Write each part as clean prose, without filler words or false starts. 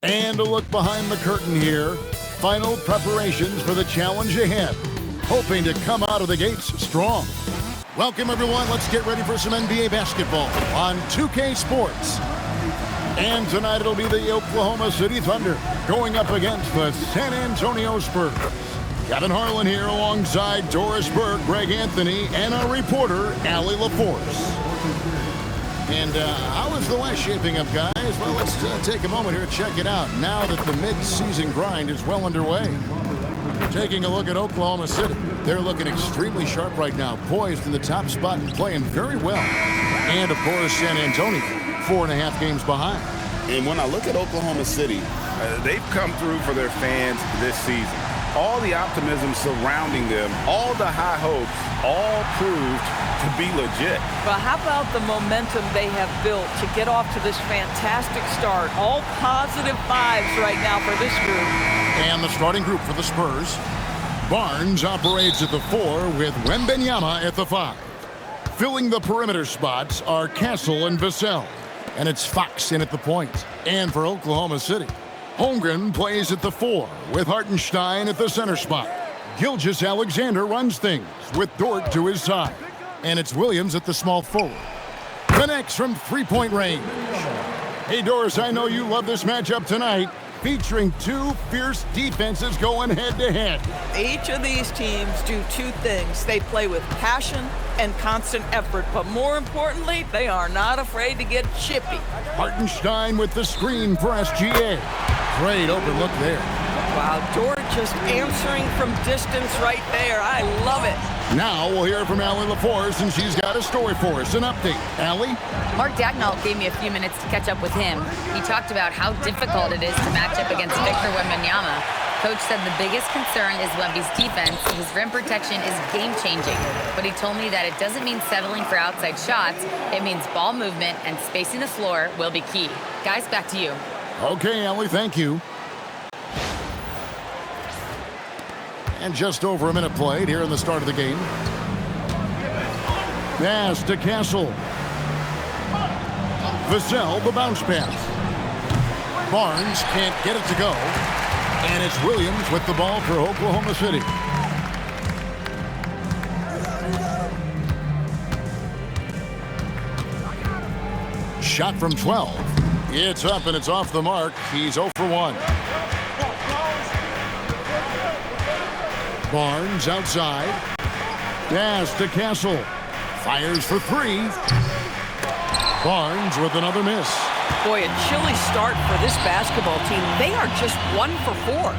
And a look behind the curtain here. Final preparations for the challenge ahead. Hoping to come out of the gates strong. Welcome, everyone. Let's get ready for some NBA basketball on 2K Sports. And tonight it'll be the Oklahoma City Thunder going up against the San Antonio Spurs. Kevin Harlan here alongside Doris Burke, Greg Anthony, and our reporter, Allie LaForce. And how is the West shaping up, guys? Well, let's take a moment here to check it out now that the mid-season grind is well underway. Taking a look at Oklahoma City. They're looking extremely sharp right now, poised in the top spot and playing very well. And, of course, San Antonio, 4.5 games behind. And when I look at Oklahoma City, they've come through for their fans this season. All the optimism surrounding them, all the high hopes, all proved to be legit. But how about the momentum they have built to get off to this fantastic start? All positive vibes right now for this group. And the starting group for the Spurs. Barnes operates at the 4 with Wembanyama at the 5. Filling the perimeter spots are Castle and Vassell. And it's Fox in at the point. And for Oklahoma City, Holmgren plays at the 4 with Hartenstein at the center spot. Gilgeous-Alexander runs things with Dort to his side. And it's Williams at the small forward. Connects from three-point range. Hey, Doris, I know you love this matchup tonight, featuring two fierce defenses going head-to-head. Each of these teams do two things. They play with passion and constant effort, but more importantly, they are not afraid to get chippy. Hartenstein with the screen for SGA. Great open look there. Wow, Dort just answering from distance right there. I love it. Now we'll hear from Allie LaForce, and she's got a story for us. An update. Allie? Mark Dagnall gave me a few minutes to catch up with him. He talked about how difficult it is to match up against Victor Wembanyama. Coach said the biggest concern is Wemby's defense. His rim protection is game-changing. But he told me that it doesn't mean settling for outside shots. It means ball movement and spacing the floor will be key. Guys, back to you. Okay, Allie, thank you. And just over a minute played here in the start of the game. Pass to Castle. Vassell, the bounce pass. Barnes can't get it to go. And it's Williams with the ball for Oklahoma City. Shot from 12. It's up and it's off the mark. He's 0 for 1. Barnes outside. Pass to Castle. Fires for 3. Barnes with another miss. Boy, a chilly start for this basketball team. They are just 1 for 4.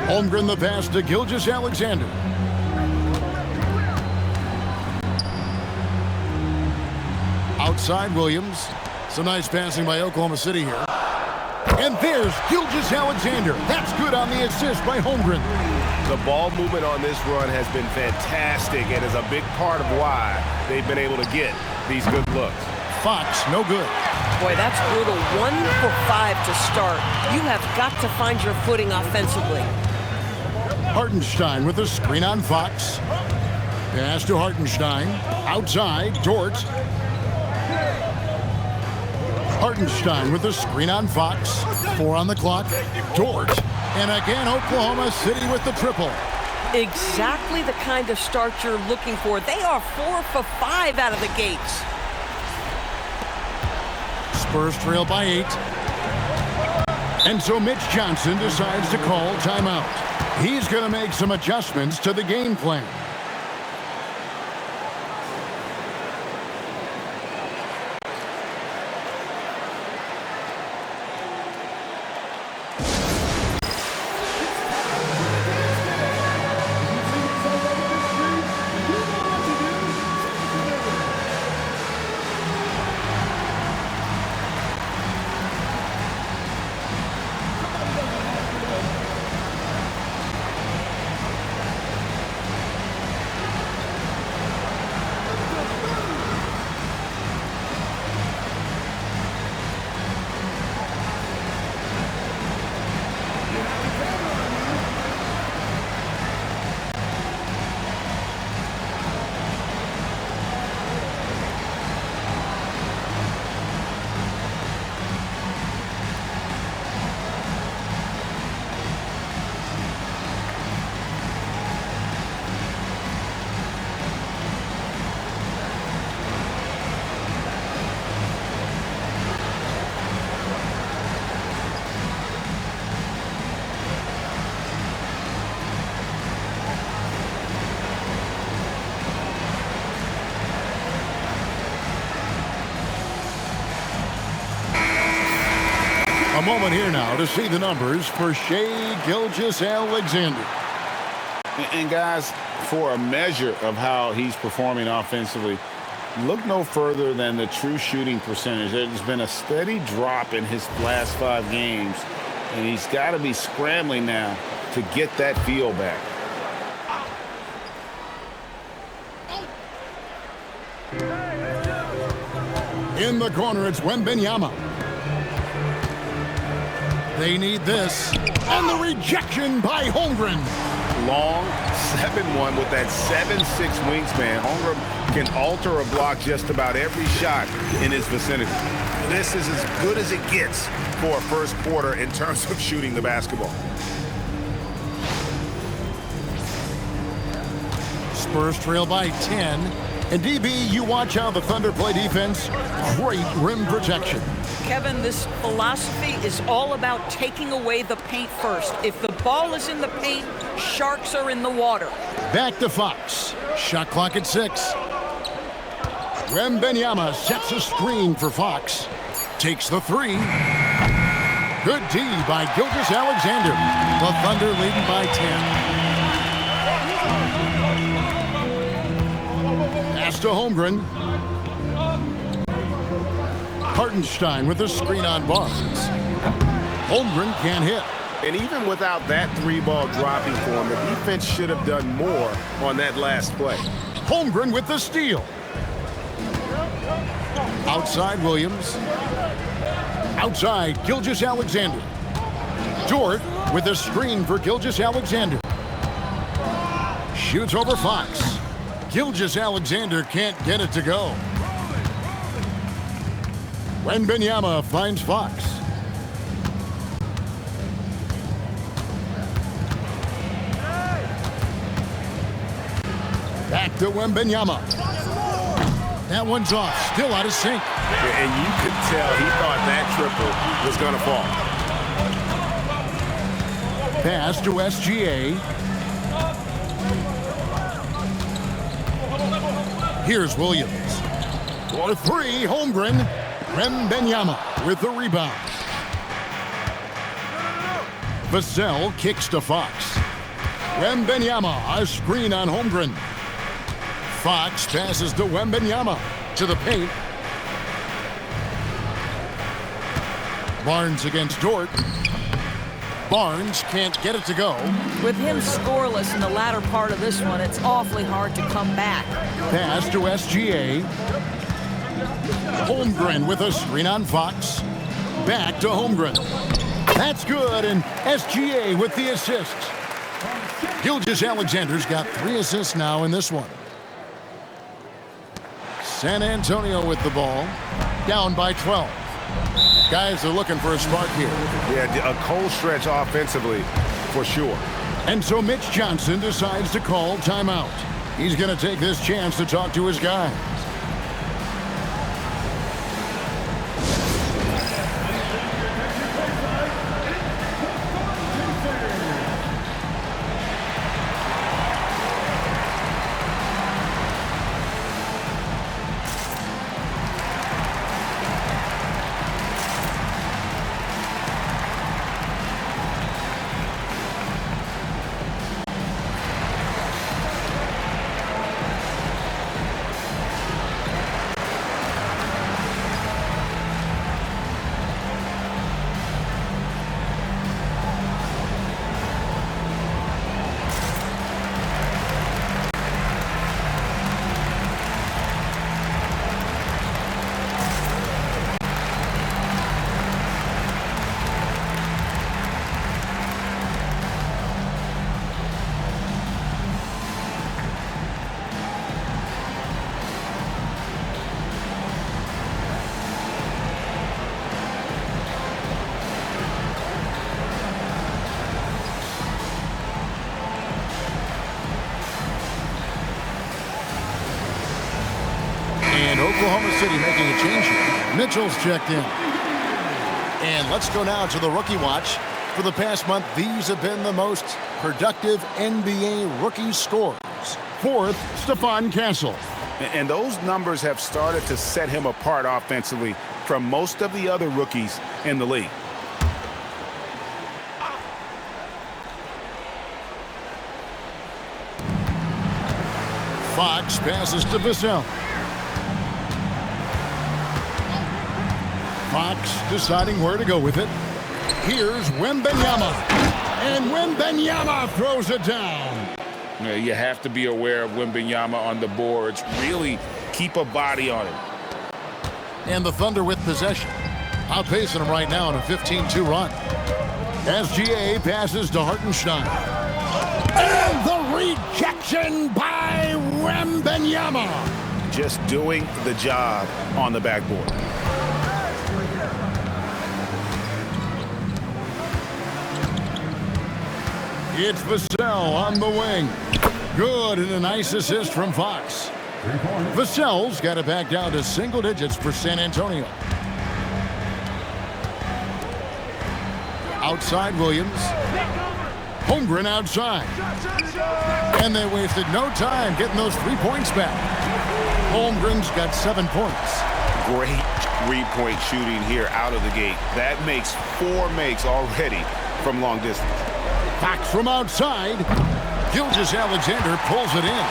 Holmgren the pass to Gilgeous-Alexander. Outside Williams. Some nice passing by Oklahoma City here. And there's Gilgeous-Alexander. That's good on the assist by Holmgren. The ball movement on this run has been fantastic and is a big part of why they've been able to get these good looks. Fox, no good. Boy, that's brutal. 1 for 5 to start. You have got to find your footing offensively. Hartenstein with a screen on Fox. Pass to Hartenstein. Outside, Dort. Hartenstein with a screen on Fox. 4 on the clock. Dort. And again, Oklahoma City with the triple. Exactly the kind of start you're looking for. They are 4 for 5 out of the gates. Spurs trail by 8. And so Mitch Johnson decides to call timeout. He's going to make some adjustments to the game plan. moment here now to see the numbers for Shai Gilgeous-Alexander. And guys, for a measure of how he's performing offensively, look no further than the true shooting percentage. There's been a steady drop in his last 5 games, and he's got to be scrambling now to get that feel back. In the corner, it's Wembanyama. They need this. And the rejection by Holmgren. Long 7-1 with that 7'6" wingspan. Holmgren can alter a block just about every shot in his vicinity. This is as good as it gets for a first quarter in terms of shooting the basketball. Spurs trail by 10. And DB, you watch how the Thunder play defense. Great rim protection. Kevin, this philosophy is all about taking away the paint first. If the ball is in the paint, sharks are in the water. Back to Fox. Shot clock at 6. Wembanyama sets a screen for Fox. Takes the 3. Good D by Gilgeous-Alexander. The Thunder leading by 10. Pass to Holmgren. Hartenstein with a screen on Barnes. Holmgren can't hit. And even without that 3-ball dropping for him, the defense should have done more on that last play. Holmgren with the steal. Outside Williams. Outside Gilgeous-Alexander. Dort with a screen for Gilgeous-Alexander. Shoots over Fox. Gilgeous-Alexander can't get it to go. Wembanyama finds Fox. Back to Wembanyama. That one's off. Still out of sync. And you could tell he thought that triple was going to fall. Pass to SGA. Here's Williams. For 3, Holmgren. Wembanyama with the rebound. Vassell kicks to Fox. Wembanyama, a screen on Holmgren. Fox passes to Wembanyama to the paint. Barnes against Dort. Barnes can't get it to go. With him scoreless in the latter part of this one, it's awfully hard to come back. Pass to SGA. Holmgren with a screen on Fox. Back to Holmgren. That's good, and SGA with the assist. Gilgeous-Alexander's got 3 assists now in this one. San Antonio with the ball. Down by 12. Guys are looking for a spark here. Yeah, a cold stretch offensively, for sure. And so Mitch Johnson decides to call timeout. He's going to take this chance to talk to his guys. And Oklahoma City making a change here. Mitchell's checked in. And let's go now to the rookie watch. For the past month, these have been the most productive NBA rookie scores. 4th, Stephon Castle. And those numbers have started to set him apart offensively from most of the other rookies in the league. Fox passes to Vassell. Fox deciding where to go with it. Here's Wembanyama. And Wembanyama throws it down. You have to be aware of Wembanyama on the boards. Really keep a body on him. And the Thunder with possession. Outpacing them right now in a 15-2 run. SGA passes to Hartenstein. And the rejection by Wembanyama. Just doing the job on the backboard. It's Vassell on the wing. Good, and a nice assist from Fox. Vassell's got it back down to single digits for San Antonio. Outside Williams. Holmgren outside. And they wasted no time getting those 3 points back. Holmgren's got 7 points. Great three-point shooting here out of the gate. That makes 4 makes already from long distance. Fox from outside. Gilgeous-Alexander pulls it in.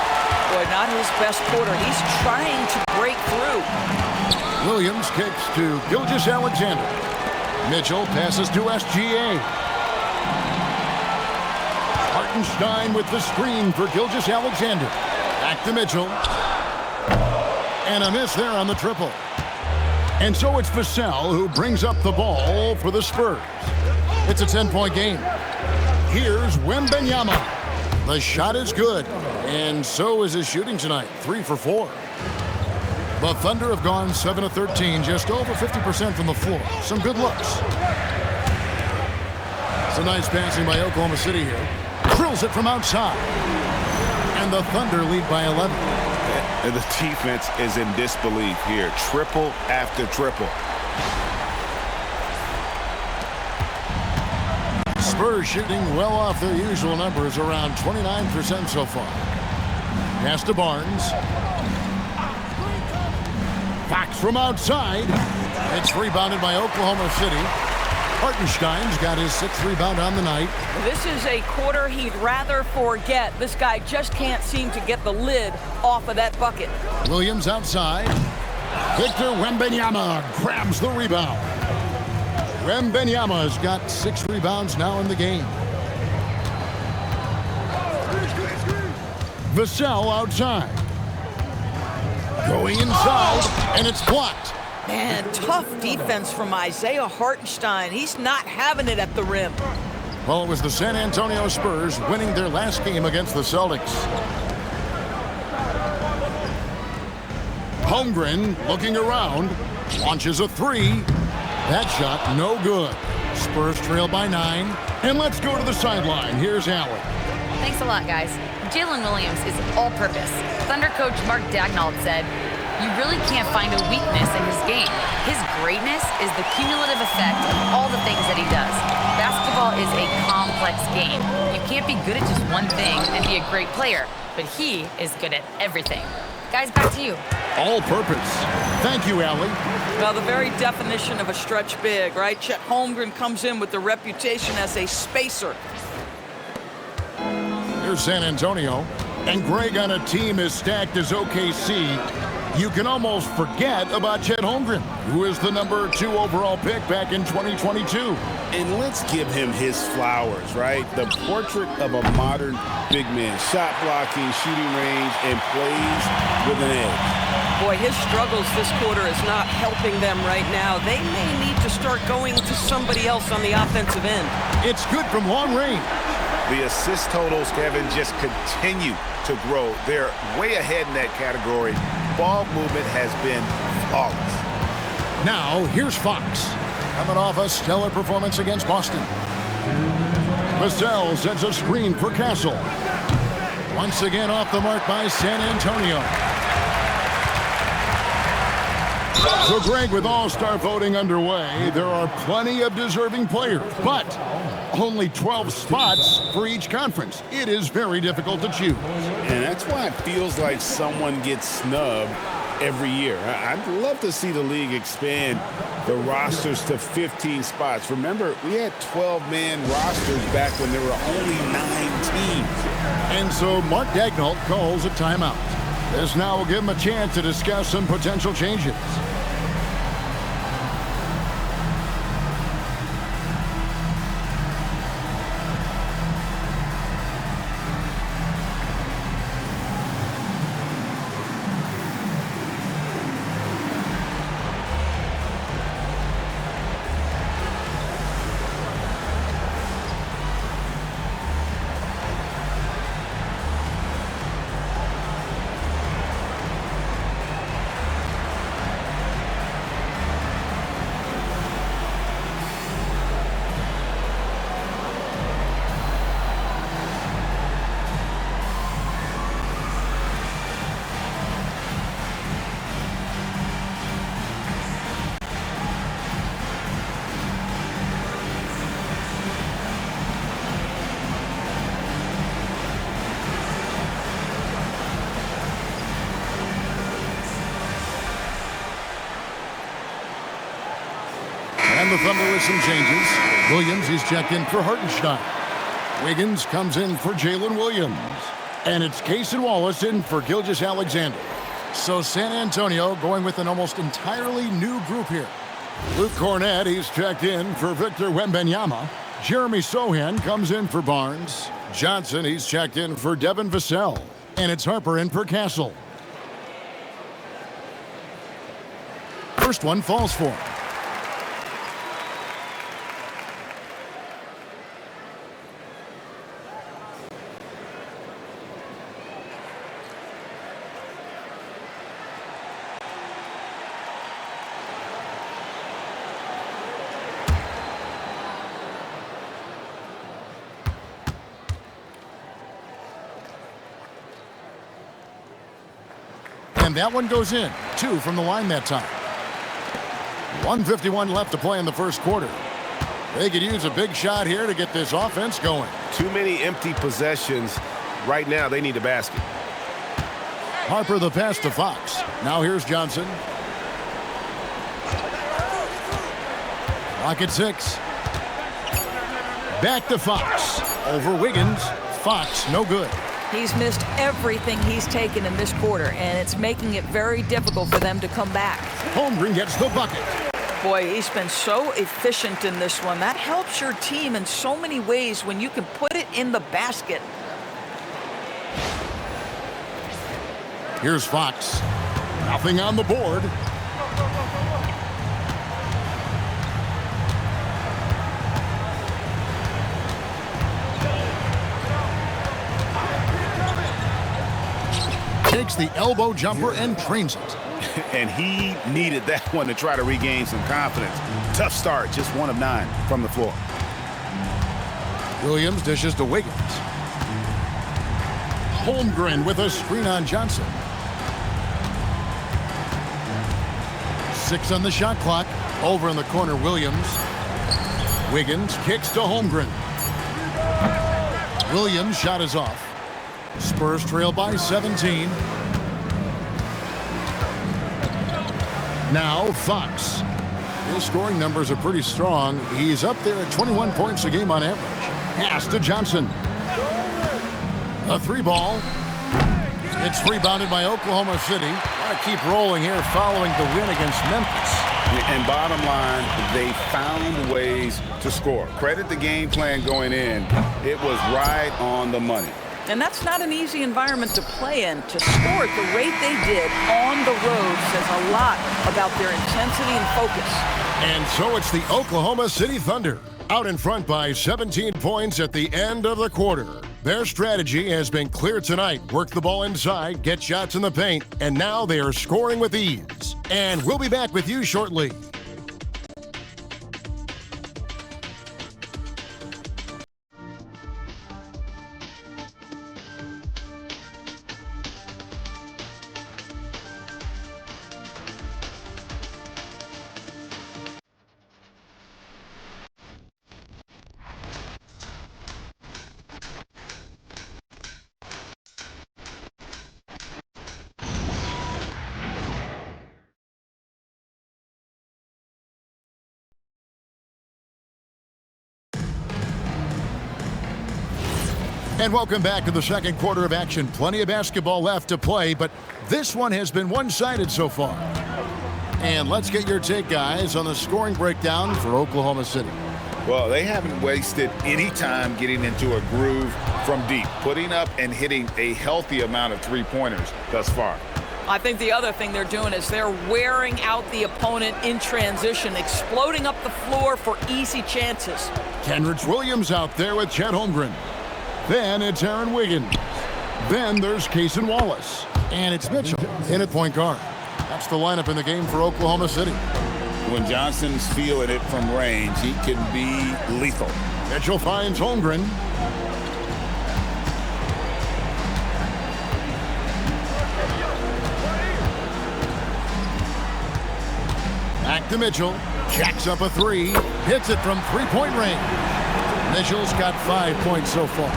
Boy, not his best quarter. He's trying to break through. Williams kicks to Gilgeous-Alexander. Mitchell passes to SGA. Hartenstein with the screen for Gilgeous-Alexander. Back to Mitchell. And a miss there on the triple. And so it's Vassell who brings up the ball for the Spurs. It's a 10-point game. Here's Wembanyama. The shot is good, and so is his shooting tonight, 3 for 4. The Thunder have gone 7 of 13, just over 50% from the floor. Some good looks. Some nice passing by Oklahoma City here. Drills it from outside. And the Thunder lead by 11. And the defense is in disbelief here. Triple after triple. Spurs shooting well off their usual numbers, around 29% so far. Pass to Barnes. Fox from outside. It's rebounded by Oklahoma City. Hartenstein's got his 6th rebound on the night. This is a quarter he'd rather forget. This guy just can't seem to get the lid off of that bucket. Williams outside. Victor Wembanyama grabs the rebound. Wembanyama's got 6 rebounds now in the game. Vassell outside. Going inside, and it's blocked. Man, tough defense from Isaiah Hartenstein. He's not having it at the rim. Well, it was the San Antonio Spurs winning their last game against the Celtics. Holmgren looking around, launches a 3. That shot no good. Spurs trail by 9. And let's go to the sideline. Here's Allen. Thanks a lot, guys. Jalen Williams is all-purpose. Thunder coach Mark Daigneault said, "You really can't find a weakness in his game. His greatness is the cumulative effect of all the things that he does. Basketball is a complex game. You can't be good at just one thing and be a great player, but he is good at everything." Guys, back to you. All purpose. Thank you, Allie. Well, the very definition of a stretch big, right? Chet Holmgren comes in with the reputation as a spacer. Here's San Antonio. And Greg, on a team as stacked as OKC, you can almost forget about Chet Holmgren, who is the number 2 overall pick back in 2022. And let's give him his flowers, right? The portrait of a modern big man. Shot blocking, shooting range, and plays with an edge. Boy, his struggles this quarter is not helping them right now. They may need to start going to somebody else on the offensive end. It's good from long range. The assist totals, Kevin, just continue to grow. They're way ahead in that category. Ball movement has been flawless. Now, here's Fox. Coming off a stellar performance against Boston. Vassell sets a screen for Castle. Once again off the mark by San Antonio. So, Greg, with all-star voting underway, there are plenty of deserving players, but only 12 spots for each conference. It is very difficult to choose. And that's why it feels like someone gets snubbed every year. I'd love to see the league expand the rosters to 15 spots. Remember, we had 12-man rosters back when there were only 9 teams. And so Mark Daigneault calls a timeout. This now will give him a chance to discuss some potential changes. And the Thunder with some changes. Williams, he's checked in for Hartenstein. Wiggins comes in for Jalen Williams. And it's Cason Wallace in for Gilgeous-Alexander. So San Antonio going with an almost entirely new group here. Luke Cornett, he's checked in for Victor Wembanyama. Jeremy Sohan comes in for Barnes. Johnson, he's checked in for Devin Vassell. And it's Harper in for Castle. First one falls for him. And that one goes in. 2 from the line that time. 1:51 left to play in the first quarter. They could use a big shot here to get this offense going. Too many empty possessions. Right now, they need a basket. Harper the pass to Fox. Now here's Johnson. Clock at 6. Back to Fox. Over Wiggins. Fox, no good. He's missed everything he's taken in this quarter, and it's making it very difficult for them to come back. Holmgren gets the bucket. Boy, he's been so efficient in this one. That helps your team in so many ways when you can put it in the basket. Here's Fox. Nothing on the board. Takes the elbow jumper and trains it. And he needed that one to try to regain some confidence. Tough start, just 1 of 9 from the floor. Williams dishes to Wiggins. Holmgren with a screen on Johnson. 6 on the shot clock. Over in the corner, Williams. Wiggins kicks to Holmgren. Williams' shot is off. Spurs trail by 17. Now Fox. His scoring numbers are pretty strong. He's up there at 21 points a game on average. Pass to Johnson. A 3-ball. It's rebounded by Oklahoma City. Want to keep rolling here following the win against Memphis. And bottom line, they found ways to score. Credit the game plan going in. It was right on the money. And that's not an easy environment to play in. To score at the rate they did on the road says a lot about their intensity and focus. And so it's the Oklahoma City Thunder, out in front by 17 points at the end of the quarter. Their strategy has been clear tonight. Work the ball inside, get shots in the paint, and now they are scoring with ease. And we'll be back with you shortly. And welcome back to the second quarter of action. Plenty of basketball left to play, but this one has been one-sided so far. And let's get your take, guys, on the scoring breakdown for Oklahoma City. Well, they haven't wasted any time getting into a groove from deep, putting up and hitting a healthy amount of three-pointers thus far. I think the other thing they're doing is they're wearing out the opponent in transition, exploding up the floor for easy chances. Kenrich Williams out there with Chet Holmgren. Then it's Aaron Wiggins. Then there's Cason Wallace. And it's Mitchell in at point guard. That's the lineup in the game for Oklahoma City. When Johnson's feeling it from range, he can be lethal. Mitchell finds Holmgren. Back to Mitchell. Jacks up a three. Hits it from three-point range. Mitchell's got 5 points so far.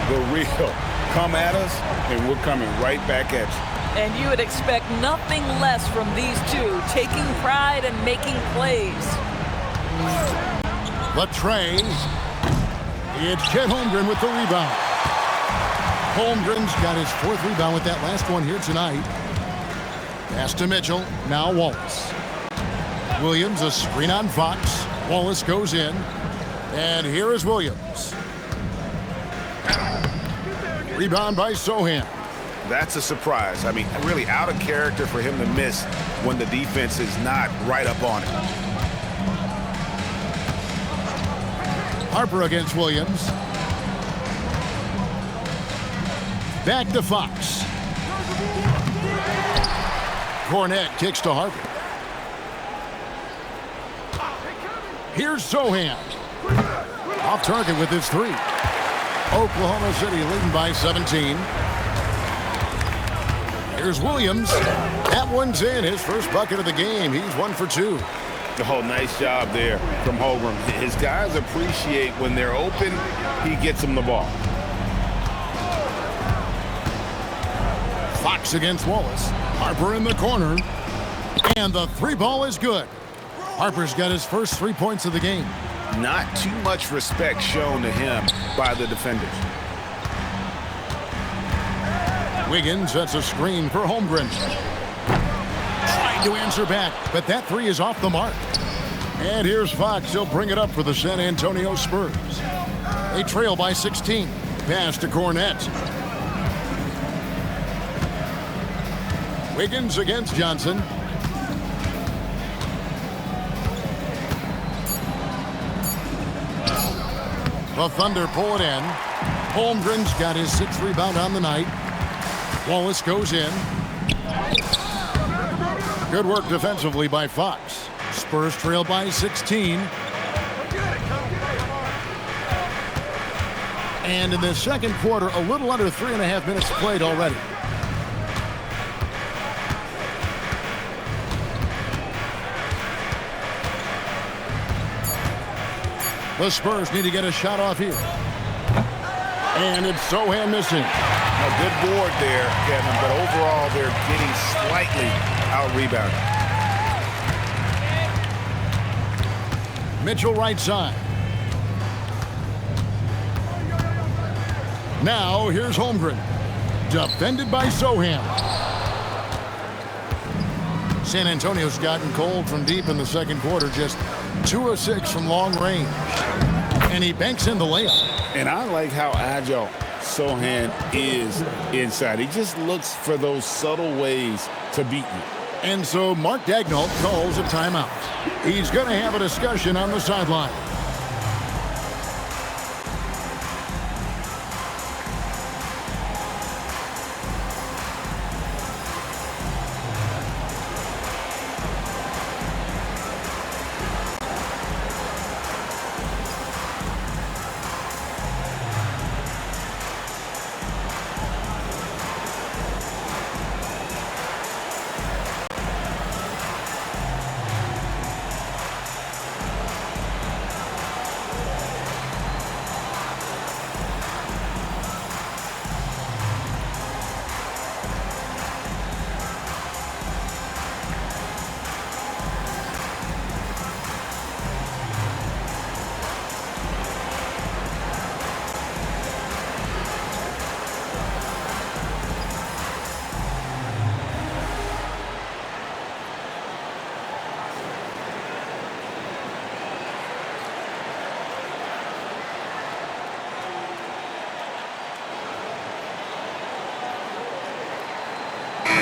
The real come at us, and we're coming right back at you. And you would expect nothing less from these two, taking pride and making plays. The tray. It's Chet Holmgren with the rebound. Holmgren's got his 4th rebound with that last one here tonight. Pass to Mitchell. Now Wallace. Williams, a screen on Fox. Wallace goes in. And here is Williams. Rebound by Sohan. That's a surprise. I mean, really out of character for him to miss when the defense is not right up on it. Harper against Williams. Back to Fox. Cornette kicks to Harper. Here's Sohan. Off target with his 3. Oklahoma City leading by 17. Here's Williams. That one's in. His first bucket of the game. He's 1 for 2. Oh, nice job there from Holmgren. His guys appreciate when they're open, he gets them the ball. Fox against Wallace. Harper in the corner. And the 3 ball is good. Harper's got his first 3 points of the game. Not too much respect shown to him by the defenders. Wiggins sets a screen for Holmgren. Trying to answer back, but that 3 is off the mark. And here's Fox. He'll bring it up for the San Antonio Spurs. They trail by 16. Pass to Cornette. Wiggins against Johnson. The Thunder pull it in. Holmgren's got his 6th rebound on the night. Wallace goes in. Good work defensively by Fox. Spurs trail by 16. And in the second quarter, a little under 3.5 minutes played already. The Spurs need to get a shot off here. And it's Sohan missing. A good board there, Kevin, but overall they're getting slightly out-rebounded. Mitchell right side. Now here's Holmgren. Defended by Sohan. San Antonio's gotten cold from deep in the second quarter. Just 2 of 6 from long range. And he banks in the layup. And I like how agile Sohan is inside. He just looks for those subtle ways to beat you. And so Mark Daigneault calls a timeout. He's going to have a discussion on the sideline.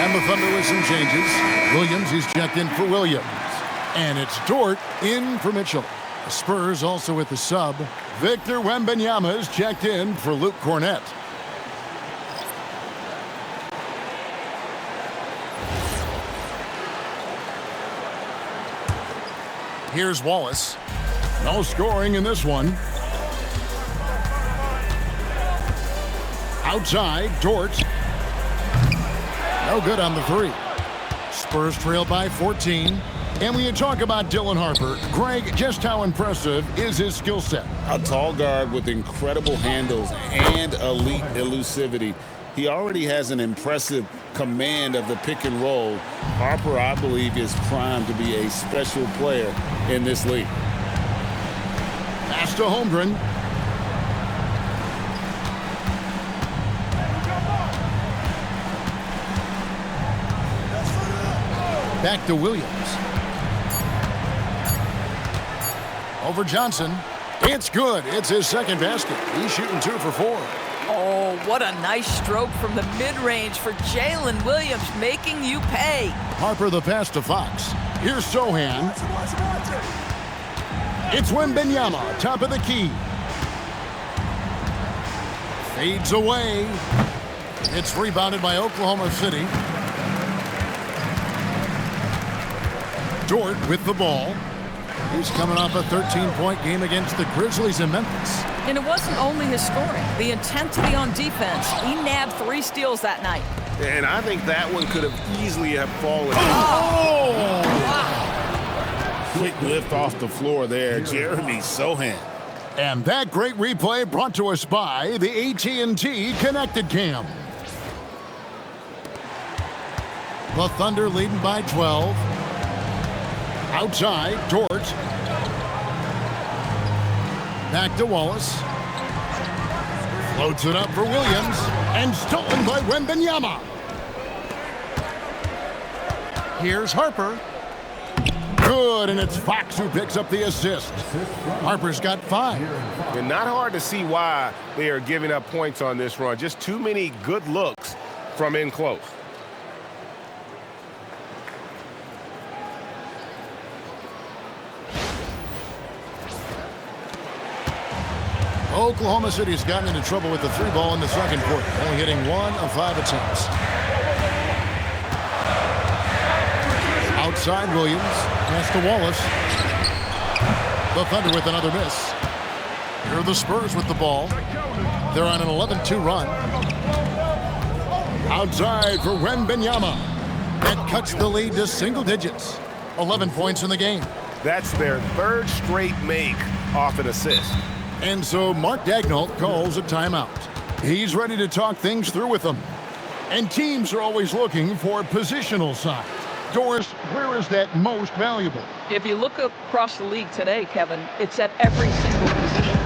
And the Thunder with some changes. Williams, he's checked in for Williams. And it's Dort in for Mitchell. The Spurs also with the sub. Victor Wembanyama is checked in for Luke Cornett. Here's Wallace. No scoring in this one. Outside, Dort. No good on the three. Spurs trail by 14. And when you talk about Dylan Harper, Greg, just how impressive is his skill set? A tall guard with incredible handles and elite elusivity. He already has an impressive command of the pick and roll. Harper, I believe, is primed to be a special player in this league. Pass to Holmgren. Back to Williams. Over Johnson. It's good. It's his second basket. He's shooting 2 for 4. Oh, what a nice stroke from the mid-range for Jalen Williams, making you pay. Harper the pass to Fox. Here's Sohan. It's Wembanyama, top of the key. Fades away. It's rebounded by Oklahoma City. Dort with the ball. He's coming off a 13-point game against the Grizzlies in Memphis. And it wasn't only his scoring. The intensity on defense. He nabbed 3 steals that night. And I think that one could have easily have fallen. Oh! Wow. Quick lift off the floor there, Jeremy Sohan. And that great replay brought to us by the AT&T Connected Cam. The Thunder leading by 12. Outside, Dort. Back to Wallace. Floats it up for Williams. And stolen by Wembanyama. Here's Harper. Good, and it's Fox who picks up the assist. Harper's got 5. And not hard to see why they are giving up points on this run. Just too many good looks from in close. Oklahoma City's gotten into trouble with the 3 ball in the second quarter, only hitting 1 of 5 attempts. Outside Williams, pass to Wallace. The Thunder with another miss. Here are the Spurs with the ball. They're on an 11-2 run. Outside for Wembanyama. That cuts the lead to single digits. 11 points in the game. That's their 3rd straight make off an assist. And so Mark Daigneault calls a timeout. He's ready to talk things through with them. And teams are always looking for positional size. Doris, where is that most valuable? If you look across the league today, Kevin, it's at every single position.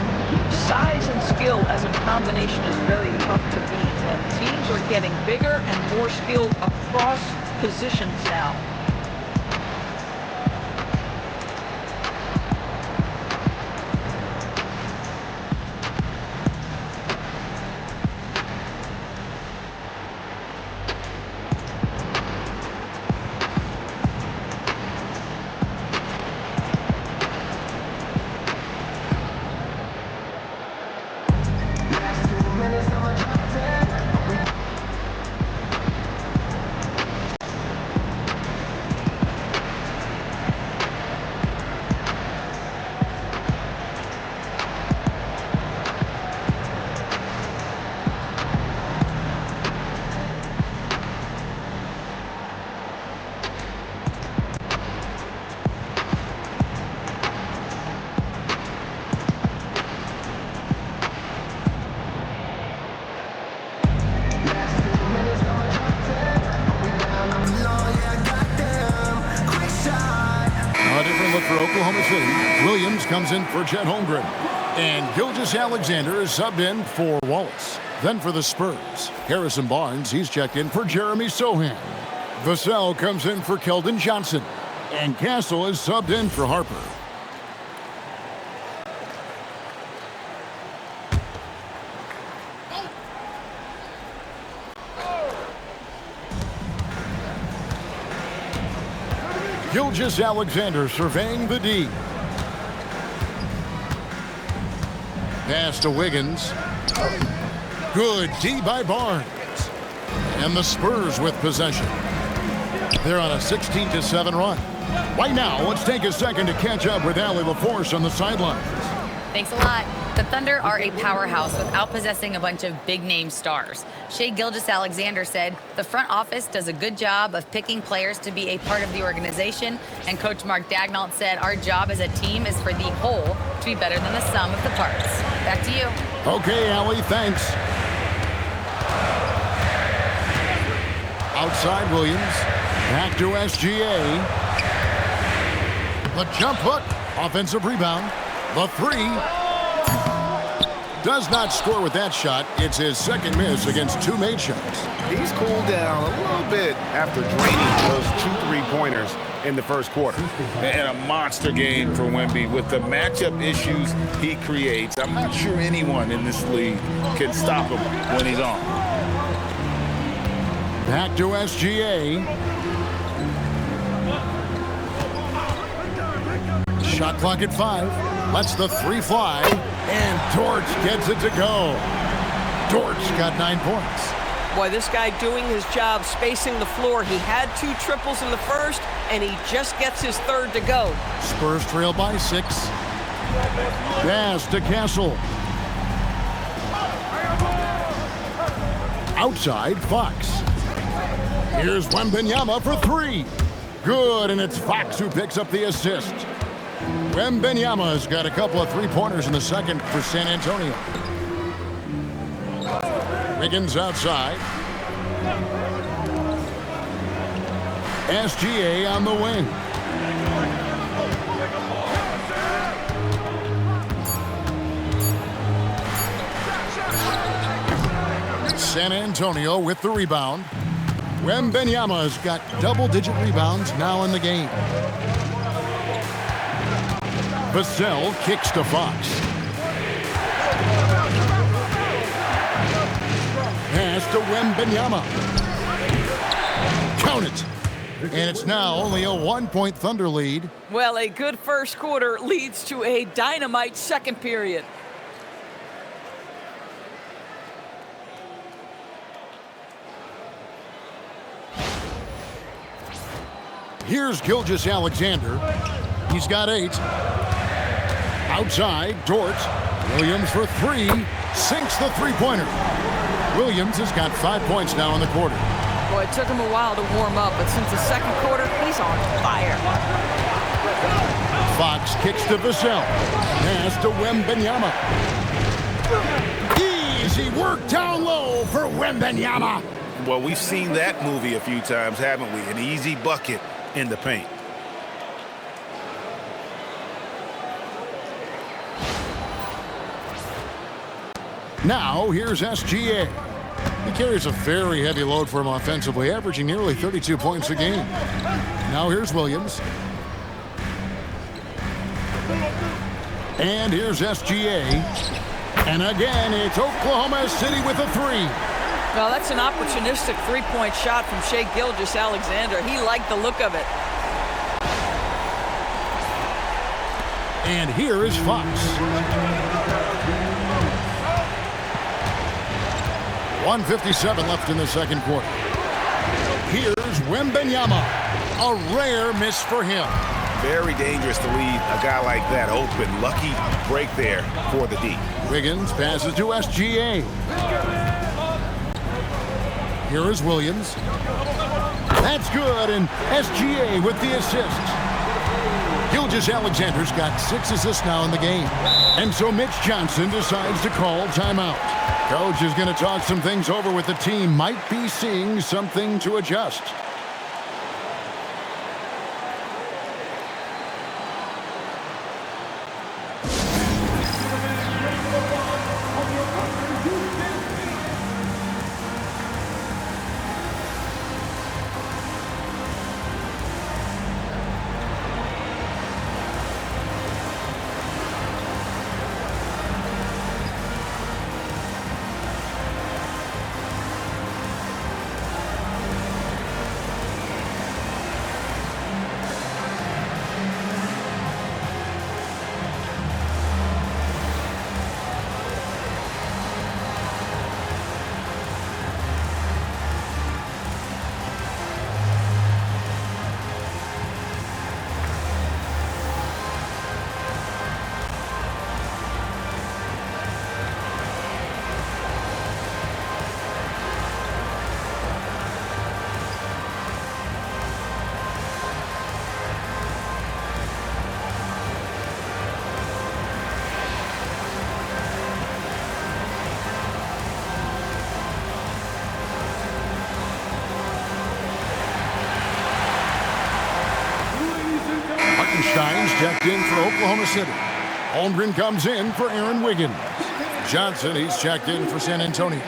Size and skill as a combination is very tough to beat. And teams are getting bigger and more skilled across positions now. For Oklahoma City, Williams comes in for Chet Holmgren. And Gilgeous-Alexander is subbed in for Wallace. Then for the Spurs, Harrison Barnes, he's checked in for Jeremy Sohan. Vassell comes in for Keldon Johnson. And Castle is subbed in for Harper. Gilgeous-Alexander surveying the D. Pass to Wiggins. Good D by Barnes. And the Spurs with possession. They're on a 16-7 run. Right now, let's take a second to catch up with Allie LaForce on the sidelines. Thanks a lot. The Thunder are a powerhouse without possessing a bunch of big-name stars. Shai Gilgeous-Alexander said, the front office does a good job of picking players to be a part of the organization, and Coach Mark Daigneault said, our job as a team is for the whole to be better than the sum of the parts. Back to you. Okay, Allie, thanks. Outside Williams, back to SGA. The jump hook, offensive rebound. The three. Does not score with that shot. It's his second miss against two made shots. He's cooled down a little bit after draining those 2 3-pointers in the first quarter. And a monster game for Wemby with the matchup issues he creates. I'm not sure anyone in this league can stop him when he's on. Back to SGA. Shot clock at 5. Lets the three fly. And Dort gets it to go. Dort's got 9 points. Boy, this guy doing his job spacing the floor. He had 2 triples in the first, and he just gets his third to go. Spurs trail by 6. Pass to Castle. Outside, Fox. Here's Wembanyama for 3. Good, and it's Fox who picks up the assist. Wembanyama's got a couple of 3-pointers in the second for San Antonio. Wiggins outside. SGA on the wing. San Antonio with the rebound. Wembanyama's got double-digit rebounds now in the game. Vassell kicks to Fox. Pass to Wembanyama. Count it. And it's now only a 1-point Thunder lead. Well, a good first quarter leads to a dynamite second period. Here's Gilgeous-Alexander. He's got 8. Outside, Dort. Williams for 3. Sinks the three-pointer. Williams has got 5 points now in the quarter. Boy, it took him a while to warm up, but since the second quarter, he's on fire. Fox kicks to Vassell. Pass to Wembanyama. Easy work down low for Wembanyama. Well, we've seen that movie a few times, haven't we? An easy bucket in the paint. Now, here's SGA. He carries a very heavy load for him offensively, averaging nearly 32 points a game. Now here's Williams. And here's SGA. And again, it's Oklahoma City with a 3. Well, that's an opportunistic three-point shot from Shai Gilgeous-Alexander. He liked the look of it. And here is Fox. 1:57 left in the second quarter. Here's Wembanyama. A rare miss for him. Very dangerous to leave a guy like that open. Lucky break there for the D. Wiggins passes to SGA. Here is Williams. That's good, and SGA with the assist. Gilgeous-Alexander's got 6 assists now in the game. And so Mitch Johnson decides to call timeout. Coach is going to talk some things over with the team. Might be seeing something to adjust. Hartenstein's checked in for Oklahoma City. Holmgren comes in for Aaron Wiggins. Johnson, he's checked in for San Antonio.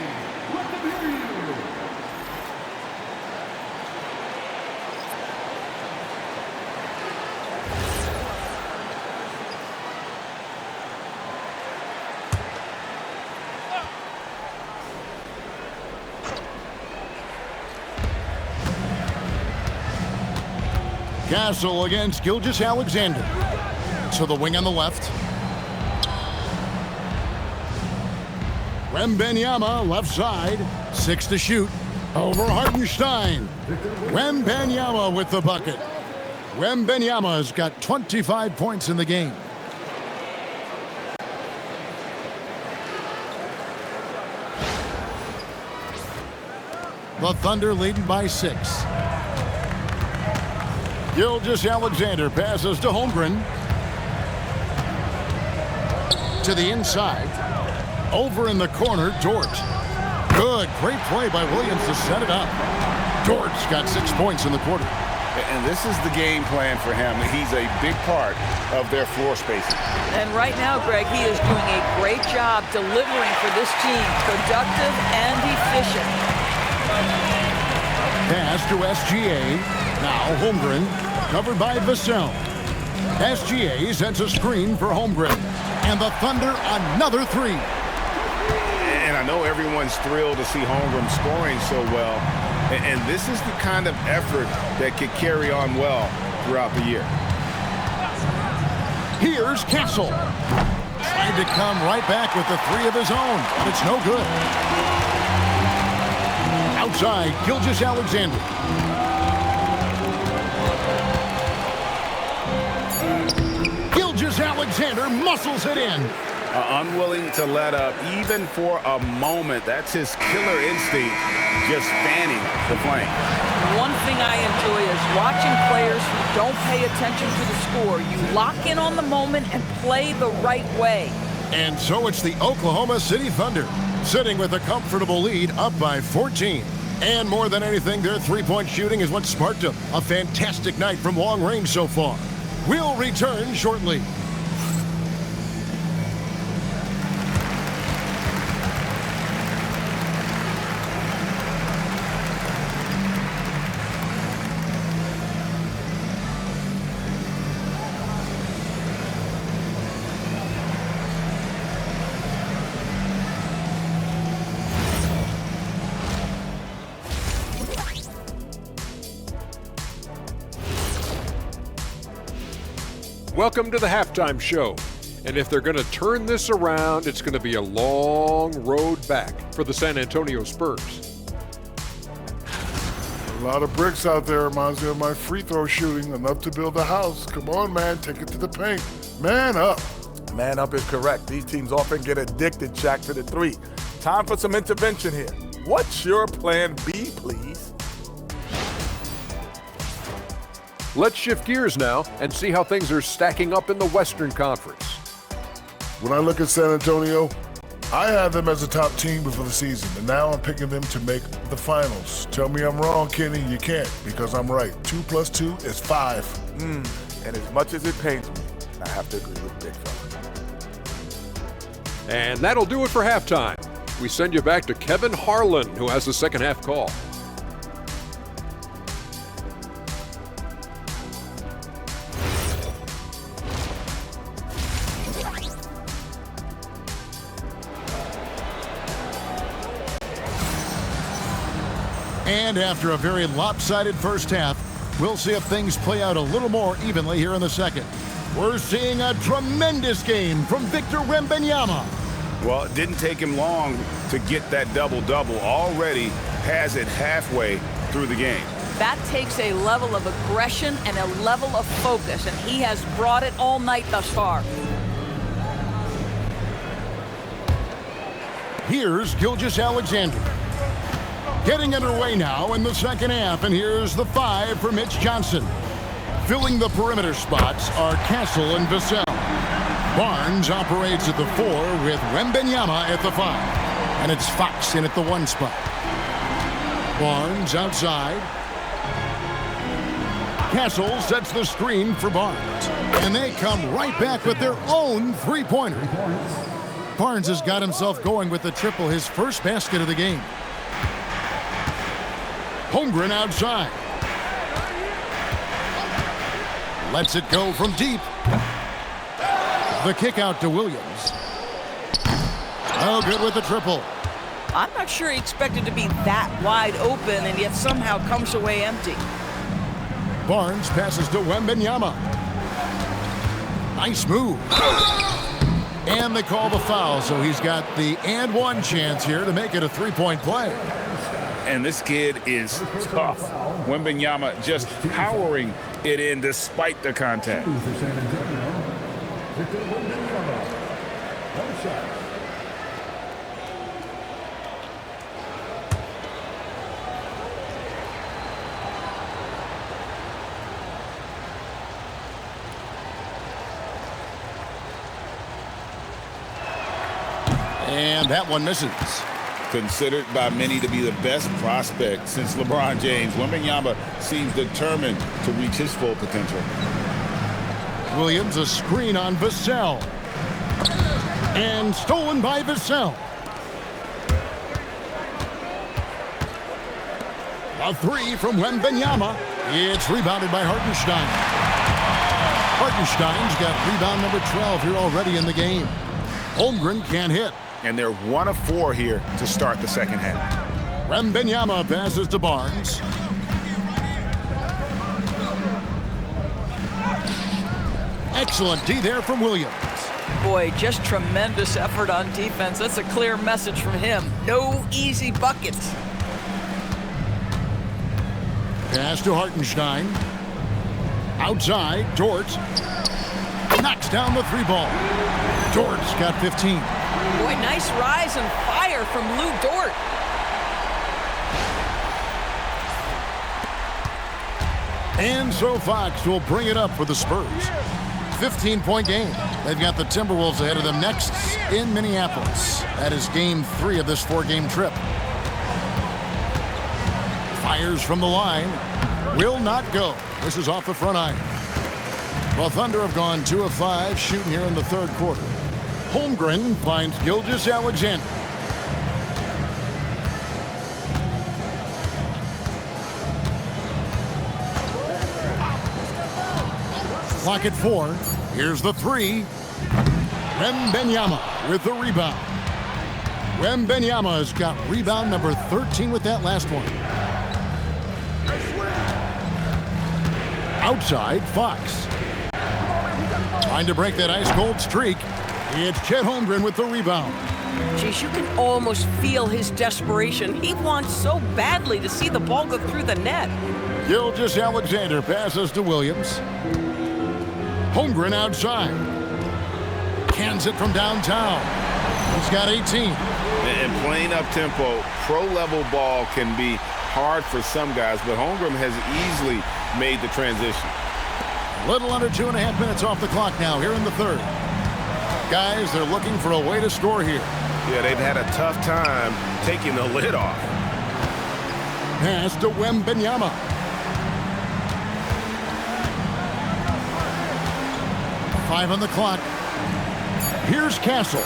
Castle against Gilgeous-Alexander. To the wing on the left. Wembanyama, left side. 6 to shoot. Over Hartenstein. Wembanyama with the bucket. Wembanyama's got 25 points in the game. The Thunder leading by 6. Gilgeous-Alexander passes to Holmgren. To the inside. Over in the corner, Dort. Good, great play by Williams to set it up. Dort's got 6 points in the quarter. And this is the game plan for him. He's a big part of their floor spacing. And right now, Greg, he is doing a great job delivering for this team. Productive and efficient. Pass to SGA. Now Holmgren, covered by Vassell. SGA sets a screen for Holmgren. And the Thunder, another 3. And I know everyone's thrilled to see Holmgren scoring so well. And this is the kind of effort that could carry on well throughout the year. Here's Castle. Trying to come right back with the 3 of his own, but it's no good. Outside, Gilgeous-Alexander. Gilgeous-Alexander muscles it in. Unwilling to let up even for a moment. That's his killer instinct, just fanning the flame. One thing I enjoy is watching players who don't pay attention to the score. You lock in on the moment and play the right way. And so it's the Oklahoma City Thunder, sitting with a comfortable lead, up by 14. And more than anything, their three-point shooting is what sparked them. A fantastic night from long range so far. We'll return shortly. Welcome to the halftime show. And if they're going to turn this around, it's going to be a long road back for the San Antonio Spurs. A lot of bricks out there. Reminds me of my free throw shooting. Enough to build a house. Come on, man. Take it to the paint. Man up. Man up is correct. These teams often get addicted, Shaq, to the 3. Time for some intervention here. What's your plan B, please? Let's shift gears now and see how things are stacking up in the Western Conference. When I look at San Antonio, I had them as a top team before the season, and now I'm picking them to make the finals. Tell me I'm wrong, Kenny. You can't, because I'm right. 2 + 2 is 5. And as much as it pains me, I have to agree with Big Fella. And that'll do it for halftime. We send you back to Kevin Harlan, who has the second half call. And after a very lopsided first half, we'll see if things play out a little more evenly here in the second. We're seeing a tremendous game from Victor Wembanyama. Well, it didn't take him long to get that double-double. Already has it halfway through the game. That takes a level of aggression and a level of focus, and he has brought it all night thus far. Here's Gilgeous-Alexander. Getting underway now in the second half, and here's the 5 for Mitch Johnson. Filling the perimeter spots are Castle and Vassell. Barnes operates at the 4 with Wembanyama at the 5. And it's Fox in at the 1 spot. Barnes outside. Castle sets the screen for Barnes. And they come right back with their own three-pointer. Barnes has got himself going with the triple, his first basket of the game. Holmgren outside. Lets it go from deep. The kick out to Williams. Oh, good with the triple. I'm not sure he expected to be that wide open and yet somehow comes away empty. Barnes passes to Wembanyama. Nice move. And they call the foul, so he's got the and one chance here to make it a three-point play. And this kid is tough. Wembanyama just powering it in despite the contact. And that one misses. Considered by many to be the best prospect since LeBron James, Wembanyama seems determined to reach his full potential. Williams, a screen on Vassell. And stolen by Vassell. A three from Wembanyama. It's rebounded by Hartenstein. Hartenstein's got rebound number 12 here already in the game. Holmgren can't hit. And they're 1 of 4 here to start the second half. Wembanyama passes to Barnes. Excellent D there from Williams. Boy, just tremendous effort on defense. That's a clear message from him. No easy buckets. Pass to Hartenstein. Outside, Dort. Knocks down the three ball. Dort's got 15. Boy, nice rise and fire from Lou Dort. And so Fox will bring it up for the Spurs. 15-point game. They've got the Timberwolves ahead of them next in Minneapolis. That is game 3 of this 4-game trip. Fires from the line. Will not go. This is off the front iron. Well, Thunder have gone 2 of 5 shooting here in the third quarter. Holmgren finds Gilgeous-Alexander. Clock at 4. Here's the 3. Wembanyama with the rebound. Wembanyama has got rebound number 13 with that last one. Outside, Fox. Trying to break that ice-cold streak. It's Chet Holmgren with the rebound. Geez, you can almost feel his desperation. He wants so badly to see the ball go through the net. Gilgeous-Alexander passes to Williams. Holmgren outside. Cans it from downtown. He's got 18. And playing up-tempo, pro-level ball can be hard for some guys, but Holmgren has easily made the transition. A little under 2.5 minutes off the clock now here in the third. Guys, they're looking for a way to score here. Yeah, they've had a tough time taking the lid off. Pass to Wembanyama. Five on the clock. Here's Castle.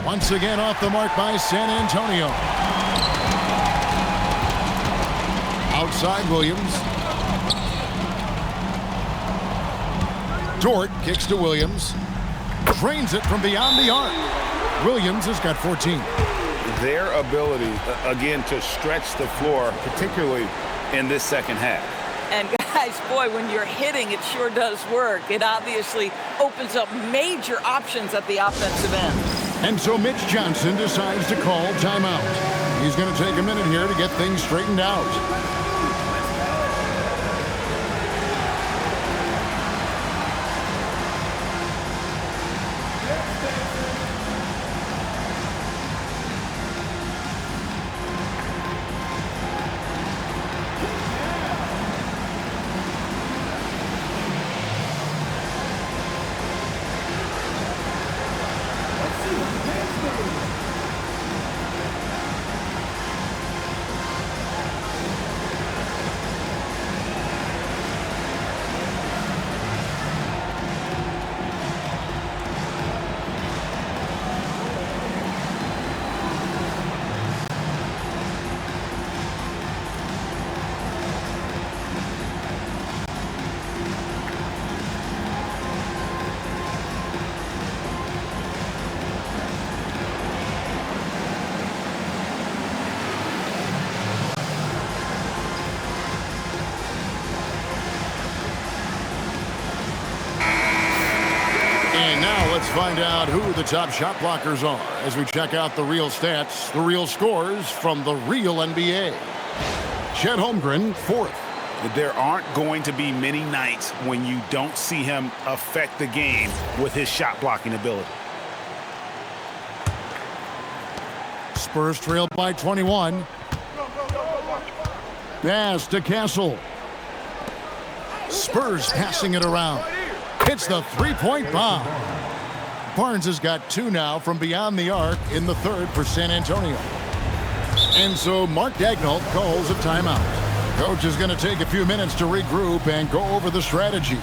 Once again off the mark by San Antonio. Outside Williams. Dort kicks to Williams. Drains it from beyond the arc. Williams has got 14. Their ability, again, to stretch the floor, particularly in this second half. And guys, boy, when you're hitting, it sure does work. It obviously opens up major options at the offensive end. And so Mitch Johnson decides to call timeout. He's going to take a minute here to get things straightened out. Let's find out who the top shot blockers are as we check out the real stats, the real scores from the real NBA. Chet Holmgren, 4th. There aren't going to be many nights when you don't see him affect the game with his shot blocking ability. Spurs trail by 21. Pass to Castle. Spurs passing it around. Hits the three-point bomb. Barnes has got 2 now from beyond the arc in the 3rd for San Antonio. And so Mark Daigneault calls a timeout. Coach is going to take a few minutes to regroup and go over the strategy.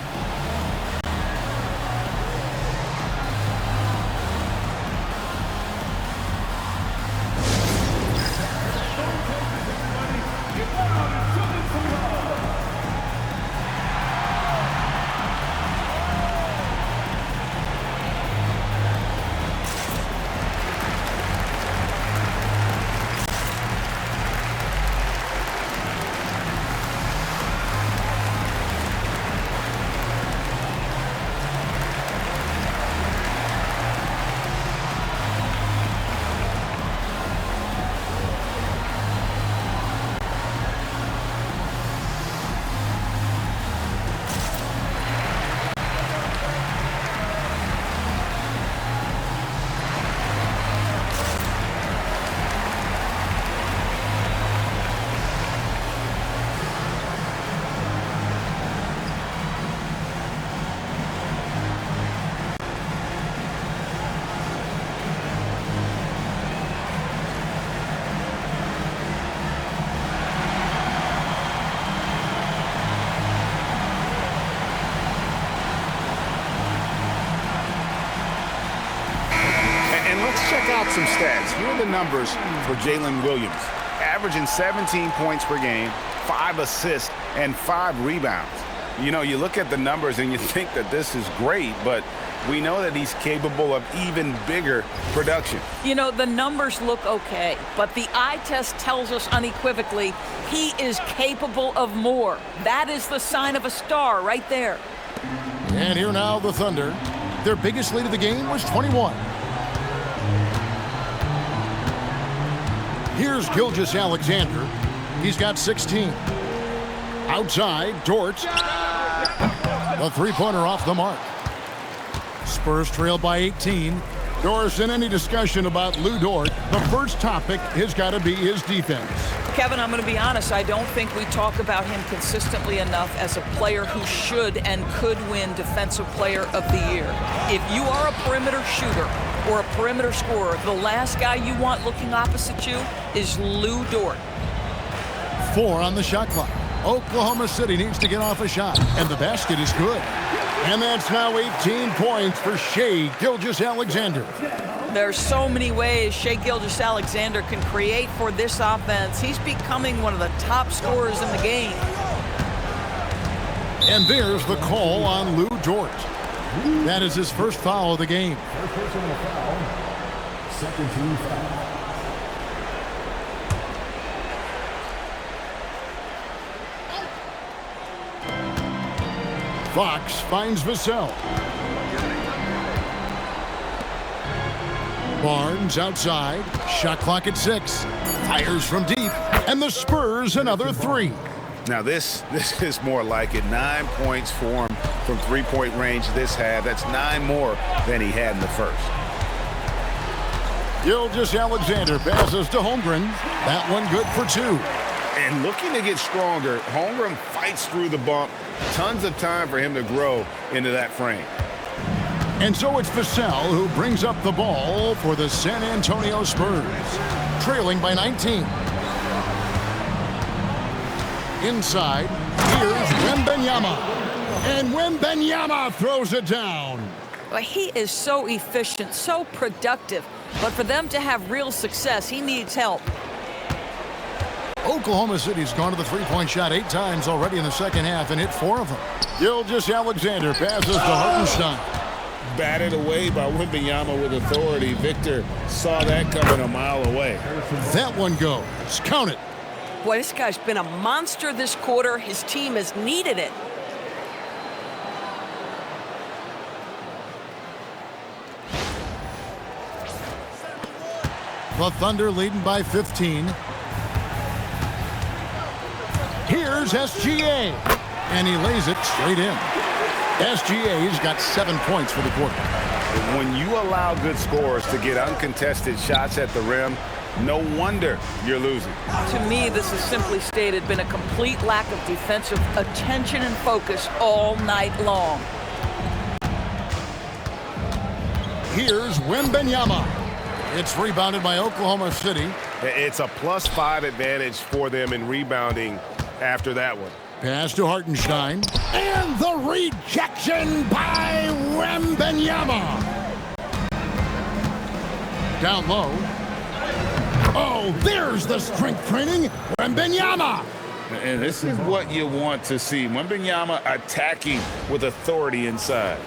Check out some stats. Here are the numbers for Jalen Williams. Averaging 17 points per game, 5 assists, and 5 rebounds. You know, you look at the numbers and you think that this is great, but we know that he's capable of even bigger production. You know, the numbers look okay, but the eye test tells us unequivocally he is capable of more. That is the sign of a star right there. And here now the Thunder. Their biggest lead of the game was 21. Here's Gilgeous-Alexander. He's got 16. Outside, Dort. A three-pointer off the mark. Spurs trail by 18. Doris, in any discussion about Lou Dort, the first topic has got to be his defense. Kevin, I'm going to be honest, I don't think we talk about him consistently enough as a player who should and could win Defensive Player of the Year. If you are a perimeter shooter or a perimeter scorer, the last guy you want looking opposite you is Lou Dort. 4 on the shot clock. Oklahoma City needs to get off a shot, and the basket is good. And that's now 18 points for Shai Gilgeous-Alexander. There's so many ways Shai Gilgeous-Alexander can create for this offense. He's becoming one of the top scorers in the game. And there's the call on Lou Dort. That is his first foul of the game. Second team foul. Fox finds Vassell. Barnes outside. Shot clock at 6. Fires from deep. And the Spurs another 3. Now this is more like it. 9 points for him from three-point range this half. That's 9 more than he had in the first. Gilgeous-Alexander passes to Holmgren. That one good for 2. And looking to get stronger, Holmgren fights through the bump. Tons of time for him to grow into that frame. And so it's Vassell who brings up the ball for the San Antonio Spurs, trailing by 19. Inside, here's Wembanyama. And Wembanyama throws it down. Well, he is so efficient, so productive. But for them to have real success, he needs help. Oklahoma City's gone to the three-point shot 8 times already in the second half and hit 4 of them. Gilgeous-Alexander passes to Hartenstein. Batted away by Wembanyama with authority. Victor saw that coming a mile away. That one goes. Count it. Boy, this guy's been a monster this quarter. His team has needed it. The Thunder leading by 15. Here's SGA, and he lays it straight in. SGA's got 7 points for the quarter. When you allow good scorers to get uncontested shots at the rim, no wonder you're losing. To me, this has simply stated been a complete lack of defensive attention and focus all night long. Here's Wembanyama. It's rebounded by Oklahoma City. It's a +5 advantage for them in rebounding after that one. Pass to Hartenstein. And the rejection by Wembanyama. Down low. Oh, there's the strength training. Wembanyama. And this is what you want to see. Wembanyama attacking with authority inside.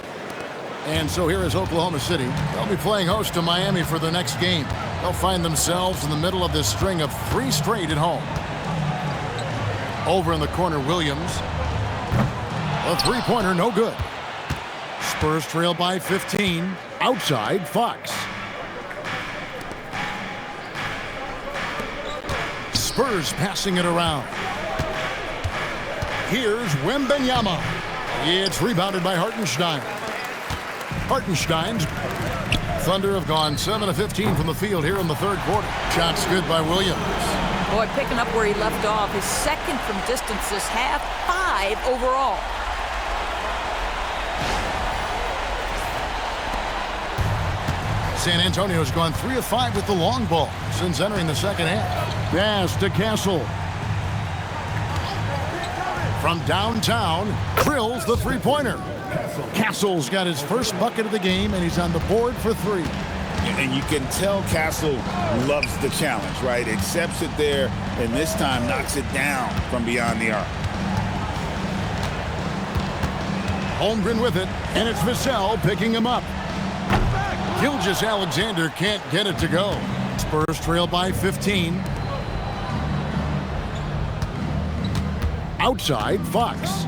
And so here is Oklahoma City. They'll be playing host to Miami for their next game. They'll find themselves in the middle of this string of 3 straight at home. Over in the corner, Williams. A three-pointer, no good. Spurs trail by 15. Outside, Fox. Spurs passing it around. Here's Wembanyama. It's rebounded by Hartenstein. Hartenstein's Thunder have gone 7 of 15 from the field here in the third quarter. Shots good by Williams. Boy, picking up where he left off. His second from distance this half, 5 overall. San Antonio's gone 3 of 5 with the long ball since entering the second half. Pass to Castle. From downtown, drills the three-pointer. Castle's got his first bucket of the game, and he's on the board for 3. And you can tell Castle loves the challenge, right? Accepts it there, and this time knocks it down from beyond the arc. Holmgren with it, and it's Vassell picking him up. Gilgeous-Alexander can't get it to go. Spurs trail by 15. Outside, Fox.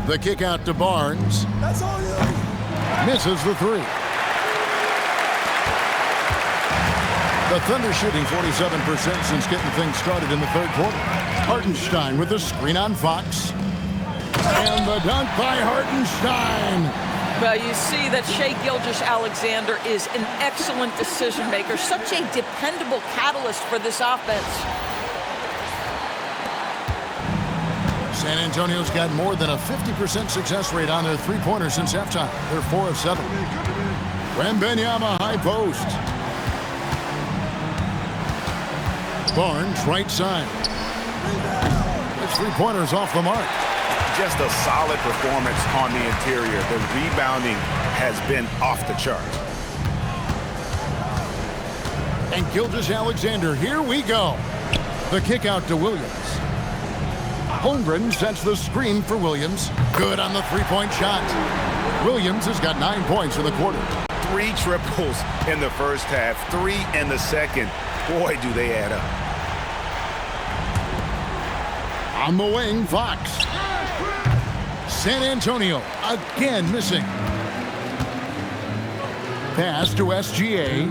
The kick out to Barnes. Misses the 3. The Thunder shooting 47% since getting things started in the third quarter. Hartenstein with a screen on Fox. And the dunk by Hartenstein. Well, you see that Shai Gilgeous-Alexander is an excellent decision maker, such a dependable catalyst for this offense. San Antonio's got more than a 50% success rate on their three-pointers since halftime. They're 4 of 7. Wembanyama high post. Barnes right side. This three-pointer's off the mark. Just a solid performance on the interior. The rebounding has been off the charts. And Gilgeous-Alexander, here we go. The kick out to Williams. Holmgren sets the screen for Williams. Good on the three-point shot. Williams has got 9 points in the quarter. 3 triples in the first half, 3 in the second. Boy, do they add up. On the wing, Fox. San Antonio again missing. Pass to SGA.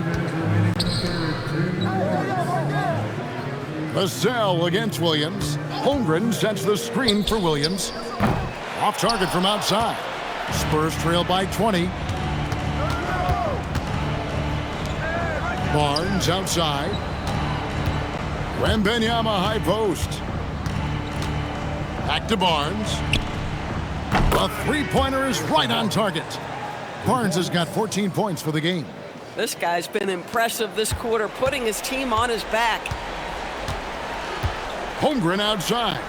Vassell against Williams. Holmgren sets the screen for Williams. Off target from outside. Spurs trail by 20. Barnes outside. Wembanyama high post. Back to Barnes. The three-pointer is right on target. Barnes has got 14 points for the game. This guy's been impressive this quarter, putting his team on his back. Holmgren outside.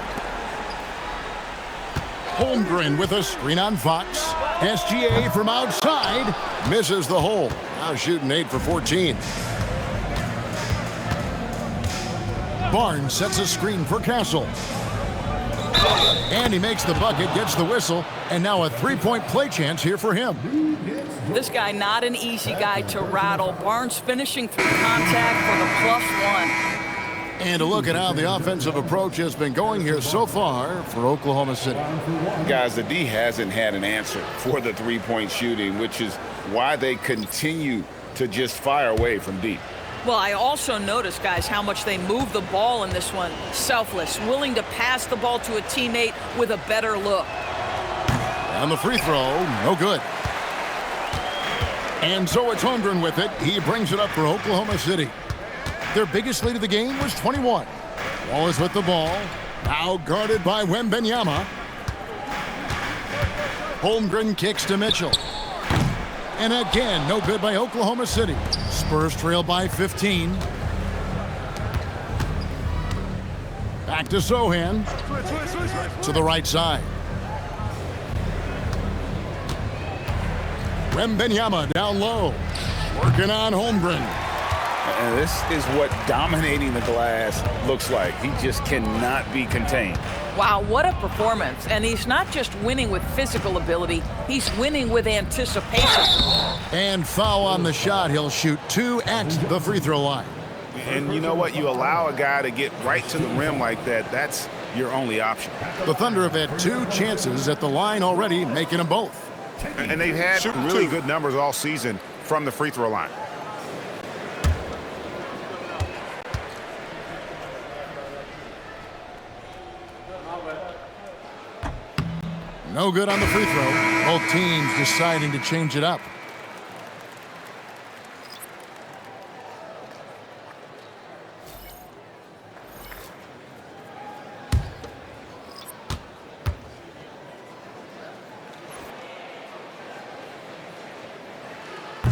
Holmgren with a screen on Fox. SGA from outside misses the hole. Now shooting 8 for 14. Barnes sets a screen for Castle. And he makes the bucket, gets the whistle, and now a three-point play chance here for him. This guy not an easy guy to rattle. Barnes finishing through contact for the +1. And a look at how the offensive approach has been going here so far for Oklahoma City. Guys, the D hasn't had an answer for the three-point shooting, which is why they continue to just fire away from deep. Well, I also noticed, guys, how much they move the ball in this one. Selfless, willing to pass the ball to a teammate with a better look. And the free throw, no good. And so it's Holmgren with it. He brings it up for Oklahoma City. Their biggest lead of the game was 21. Wallace with the ball. Now guarded by Wembanyama. Holmgren kicks to Mitchell. And again, no good by Oklahoma City. Spurs trail by 15. Back to Sohan. To the right side. Wembanyama down low. Working on Holmgren. And this is what dominating the glass looks like. He just cannot be contained. Wow, what a performance. And he's not just winning with physical ability, he's winning with anticipation. And foul on the shot. He'll shoot 2 at the free throw line. And you know what? You allow a guy to get right to the rim like that, that's your only option. The Thunder have had 2 chances at the line already, making them both. And they've had really good numbers all season from the free throw line. No good on the free throw. Both teams deciding to change it up.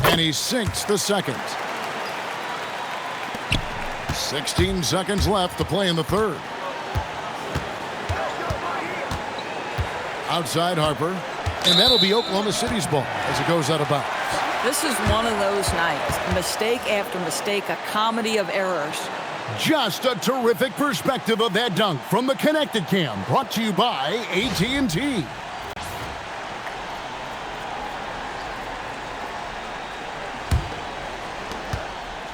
And he sinks the second. 16 seconds left to play in the third. Outside Harper, and that'll be Oklahoma City's ball as it goes out of bounds. This is one of those nights. Mistake after mistake, a comedy of errors. Just a terrific perspective of that dunk from the Connected Cam, brought to you by AT&T.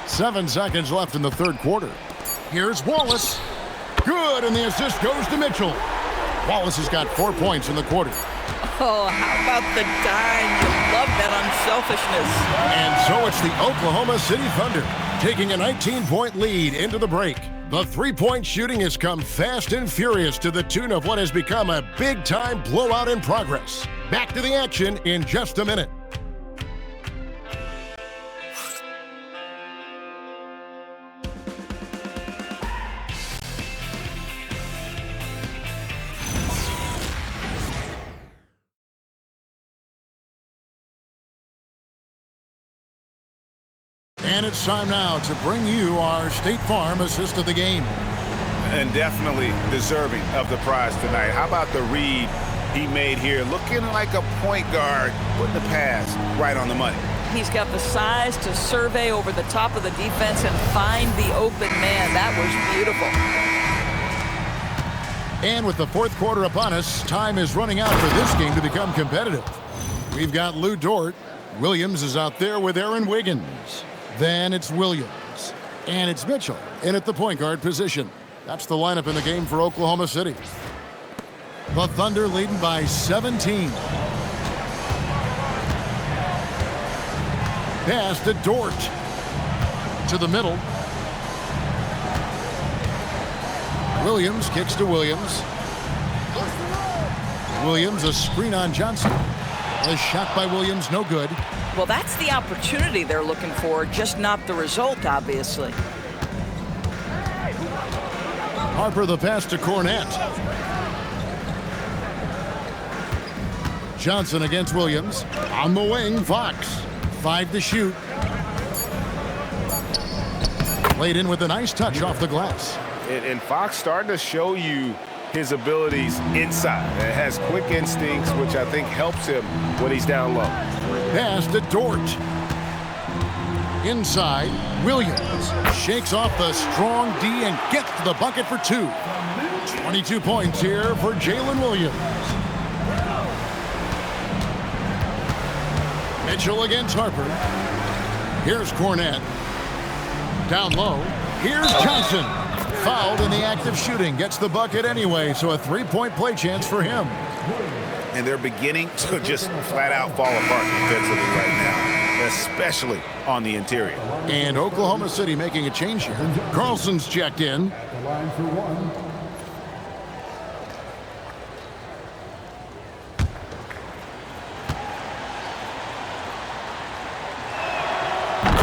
Seven seconds left in the third quarter. Here's Wallace. Good, and the assist goes to Mitchell. Wallace has got 4 points in the quarter. Oh, how about the dime? You love that unselfishness. And so it's the Oklahoma City Thunder taking a 19-point lead into the break. The three-point shooting has come fast and furious to the tune of what has become a big-time blowout in progress. Back to the action in just a minute. And it's time now to bring you our State Farm assist of the game. And definitely deserving of the prize tonight. How about the read he made here? Looking like a point guard, putting the pass right on the money. He's got the size to survey over the top of the defense and find the open man. That was beautiful. And with the fourth quarter upon us, time is running out for this game to become competitive. We've got Lou Dort. Williams is out there with Aaron Wiggins. Then it's Williams. And it's Mitchell in at the point guard position. That's the lineup in the game for Oklahoma City. The Thunder leading by 17. Pass to Dort. To the middle. Williams kicks to Williams. Williams, a screen on Johnson. A shot by Williams, no good. Well, that's the opportunity they're looking for, just not the result, obviously. Harper the pass to Cornette. Johnson against Williams. On the wing, Fox. 5 to shoot. Played in with a nice touch off the glass. And Fox starting to show you his abilities inside. It has quick instincts, which I think helps him when he's down low. Pass to Dort. Inside, Williams shakes off the strong D and gets to the bucket for 2. 22 points here for Jalen Williams. Mitchell against Harper. Here's Cornette. Down low. Here's Johnson. Fouled in the act of shooting. Gets the bucket anyway, so a three-point play chance for him. And they're beginning to just flat out fall apart defensively right now, especially on the interior. And Oklahoma City making a change here. Carlson's checked in.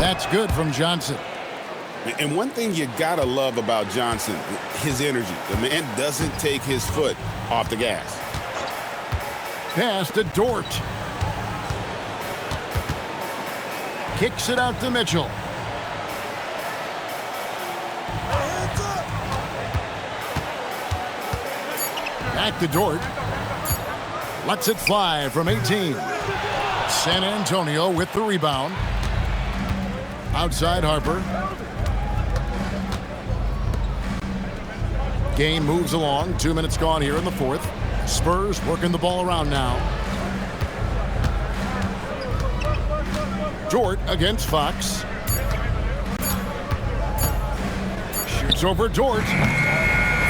That's good from Johnson. And one thing you gotta love about Johnson, his energy. The man doesn't take his foot off the gas. Pass to Dort. Kicks it out to Mitchell. Back to Dort. Lets it fly from 18. San Antonio with the rebound. Outside Harper. Game moves along. 2 minutes gone here in the fourth. Spurs working the ball around now. Dort against Fox. Shoots over Dort.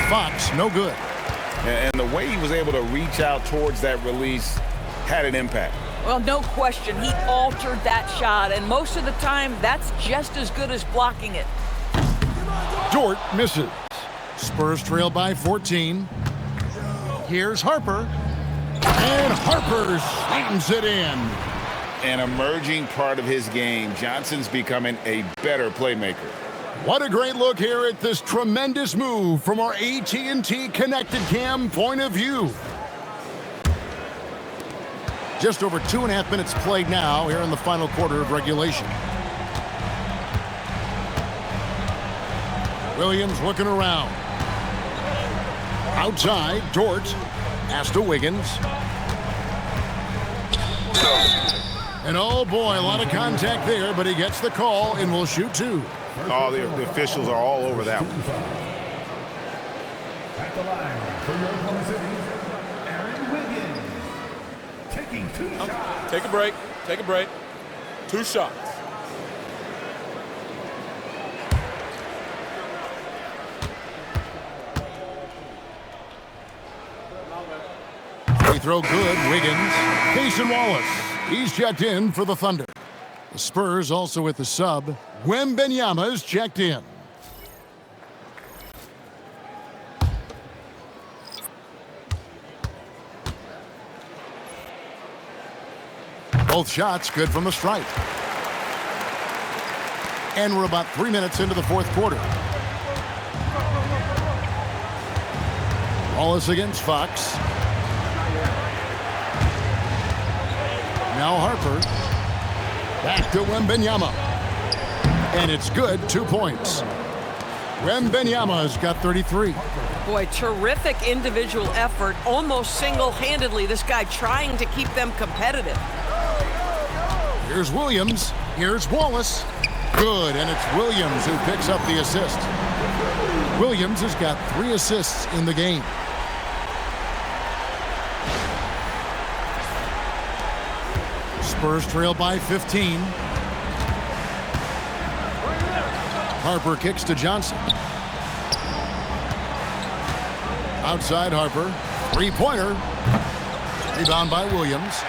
Fox, no good. And the way he was able to reach out towards that release had an impact. Well, no question. He altered that shot, and most of the time, that's just as good as blocking it. Dort misses. Spurs trail by 14. Here's Harper. And Harper slams it in. An emerging part of his game. Johnson's becoming a better playmaker. What a great look here at this tremendous move from our AT&T Connected Cam point of view. Just over 2.5 minutes played now here in the final quarter of regulation. Williams looking around. Outside, Dort. Pass to Wiggins. And oh boy, a lot of contact there, but he gets the call and will shoot two. Oh, the officials are all over that one. At the line for Oklahoma City, Aaron Wiggins, taking 2 shots. Take a break. Take a break. 2 shots. Free throw good, Wiggins. Cason Wallace, he's checked in for the Thunder. The Spurs also with the sub. Wembenyama's checked in. Both shots good from the stripe. And we're about 3 minutes into the fourth quarter. Wallace against Fox. Now Harper. Back to Wembenyama. And it's good, 2 points. Wembenyama's got 33. Boy, terrific individual effort, almost single-handedly, this guy trying to keep them competitive. Here's Williams. Here's Wallace. Good, and it's Williams who picks up the assist. Williams has got 3 assists in the game. Spurs trail by 15. Harper kicks to Johnson. Outside Harper. 3-pointer. Rebound by Williams.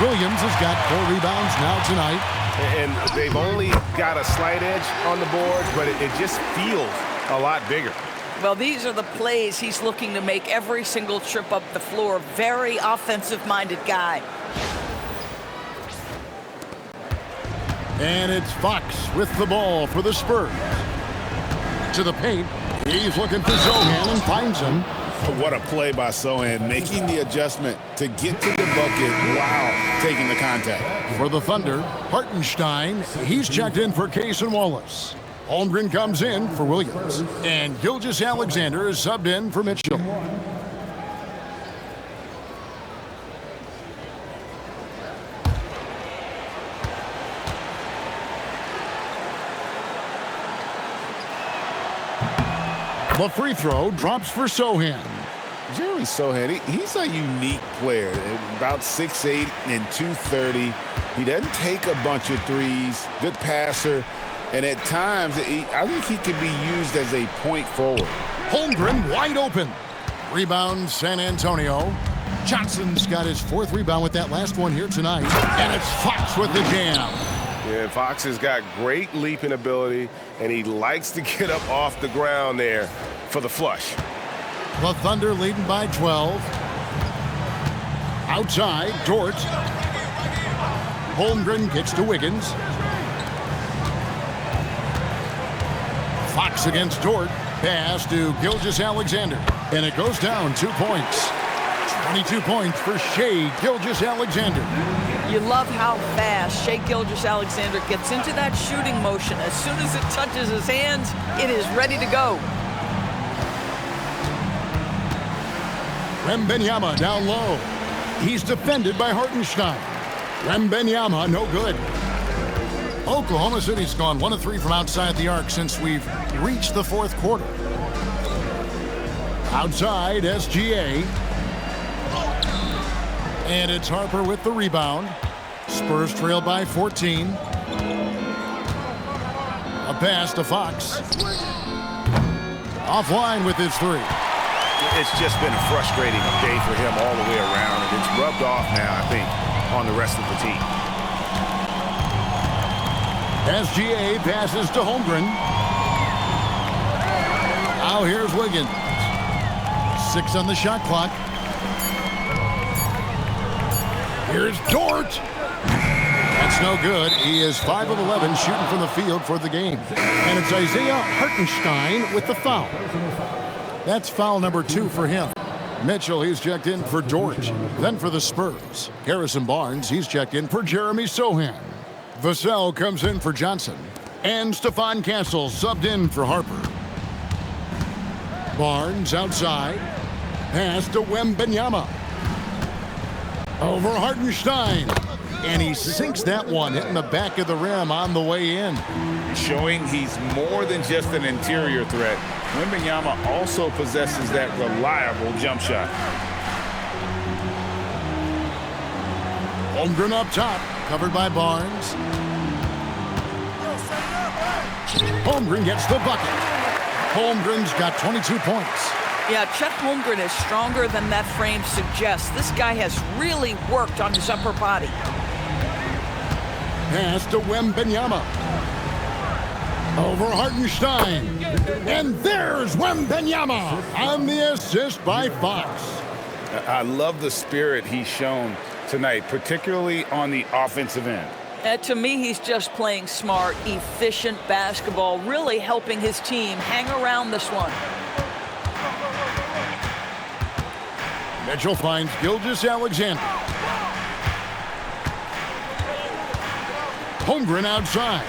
Williams has got 4 rebounds now tonight. And they've only got a slight edge on the board, but it just feels a lot bigger. Well, these are the plays he's looking to make every single trip up the floor. Very offensive-minded guy. And it's Fox with the ball for the Spurs. To the paint. He's looking for Zohan and finds him. What a play by Sohan, making the adjustment to get to the bucket while taking the contact. For the Thunder, Hartenstein, he's checked in for Cason Wallace. Holmgren comes in for Williams. And Gilgeous-Alexander is subbed in for Mitchell. The free throw drops for Sohan. Jerry Sohan, he's a unique player. About 6'8" and 230. He doesn't take a bunch of threes. Good passer. And at times, I think he could be used as a point forward. Holmgren wide open. Rebound, San Antonio. Johnson's got his 4th rebound with that last one here tonight. And it's Fox with the jam. Yeah, Fox has got great leaping ability, and he likes to get up off the ground there for the flush. The Thunder leading by 12. Outside, Dort. Holmgren gets to Wiggins. Fox against Dort. Pass to Gilgeous-Alexander. And it goes down 2 points. 22 points for Shai Gilgeous-Alexander. You love how fast Shai Gilgeous-Alexander gets into that shooting motion. As soon as it touches his hands, it is ready to go. Wembanyama down low. He's defended by Hartenstein. Wembanyama, no good. Oklahoma City's gone 1 of 3 from outside the arc since we've reached the 4th quarter. Outside, SGA. And it's Harper with the rebound. Spurs trail by 14. A pass to Fox. Offline with his 3. It's just been a frustrating day for him all the way around, and it's rubbed off now, I think, on the rest of the team. SGA passes to Holmgren. Now here's Wiggins. 6 on the shot clock. Here's Dort. That's no good. He is 5 of 11 shooting from the field for the game. And it's Isaiah Hartenstein with the foul. That's foul number 2 for him. Mitchell, he's checked in for Dort. Then for the Spurs, Harrison Barnes, he's checked in for Jeremy Sohan. Vassell comes in for Johnson. And Stephon Castle subbed in for Harper. Barnes outside. Pass to Wembanyama. Over Hartenstein. And he sinks that one, hitting the back of the rim on the way in. Showing he's more than just an interior threat. Wembanyama also possesses that reliable jump shot. Holmgren up top, covered by Barnes. Holmgren gets the bucket. Holmgren's got 22 points. Yeah, Chet Holmgren is stronger than that frame suggests. This guy has really worked on his upper body. Pass to Wembanyama. Over Hartenstein. And there's Wembanyama on the assist by Fox. I love the spirit he's shown tonight, particularly on the offensive end. To me, he's just playing smart, efficient basketball, really helping his team hang around this one. Mitchell finds Gilgeous-Alexander. Holmgren outside.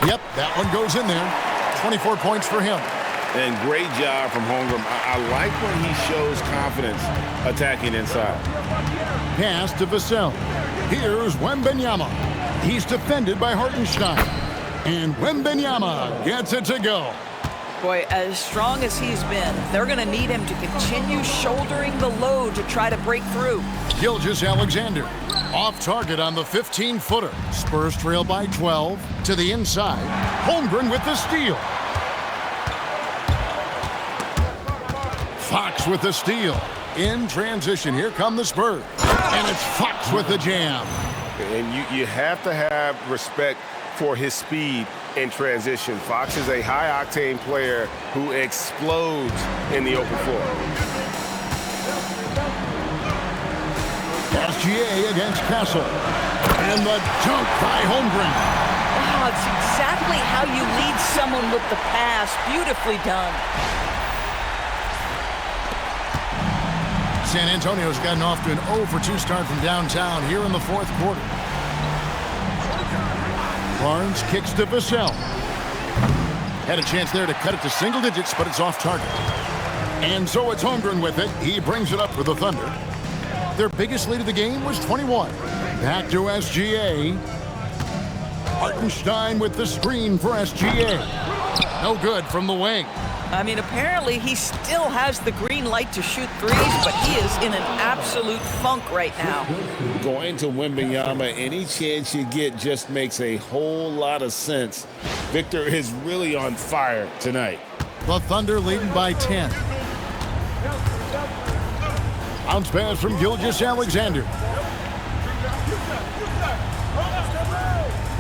Yep, that one goes in there. 24 points for him. And great job from Holmgren. I like when he shows confidence attacking inside. Pass to Vassell. Here's Wembanyama. He's defended by Hartenstein. And Wembanyama gets it to go. Boy, as strong as he's been, they're going to need him to continue shouldering the load to try to break through. Gilgeous-Alexander off target on the 15-footer. Spurs trail by 12 to the inside. Holmgren with the steal. Fox with the steal. In transition, here come the Spurs. And it's Fox with the jam. And you have to have respect for his speed in transition. Fox is a high-octane player who explodes in the open floor. SGA against Castle. And the dunk by Holmgren. Wow, it's exactly how you lead someone with the pass. Beautifully done. San Antonio's gotten off to an 0-for-2 start from downtown here in the 4th quarter. Barnes kicks to Vassell. Had a chance there to cut it to single digits, but it's off target. And so it's Holmgren with it. He brings it up for the Thunder. Their biggest lead of the game was 21. Back to SGA. Hartenstein with the screen for SGA. No good from the wing. I mean, apparently he still has the green light to shoot threes, but he is in an absolute funk right now. Going to Wembanyama, any chance you get just makes a whole lot of sense. Victor is really on fire tonight. The Thunder leading by 10. Bounce pass from Gilgeous-Alexander.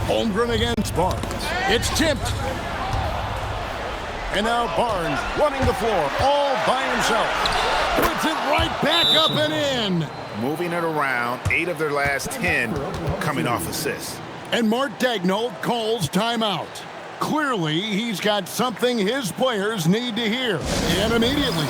Holmgren against Barnes. It's tipped. And now Barnes running the floor all by himself. Puts it right back up and in. Moving it around, 8 of their last 10 coming off assists. And Mark Daigneault calls timeout. Clearly, he's got something his players need to hear. And immediately.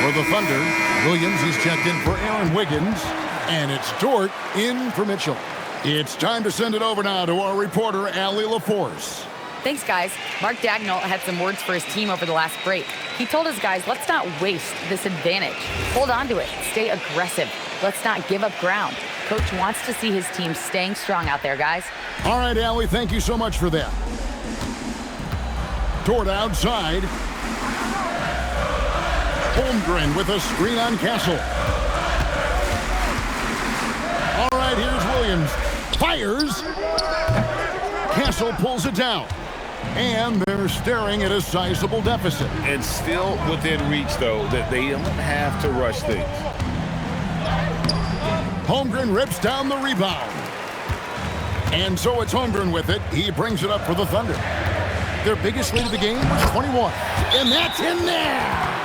For the Thunder, Williams is checked in for Aaron Wiggins, and it's Dort in for Mitchell. It's time to send it over now to our reporter, Allie LaForce. Thanks, guys. Mark Daigneault had some words for his team over the last break. He told his guys, let's not waste this advantage. Hold on to it. Stay aggressive. Let's not give up ground. Coach wants to see his team staying strong out there, guys. All right, Allie, thank you so much for that. Dort outside. Holmgren with a screen on Castle. All right, here's Williams. Fires. Castle pulls it down. And they're staring at a sizable deficit. And still within reach, though, that they don't have to rush things. Holmgren rips down the rebound. And so it's Holmgren with it. He brings it up for the Thunder. Their biggest lead of the game was 21. And that's in there.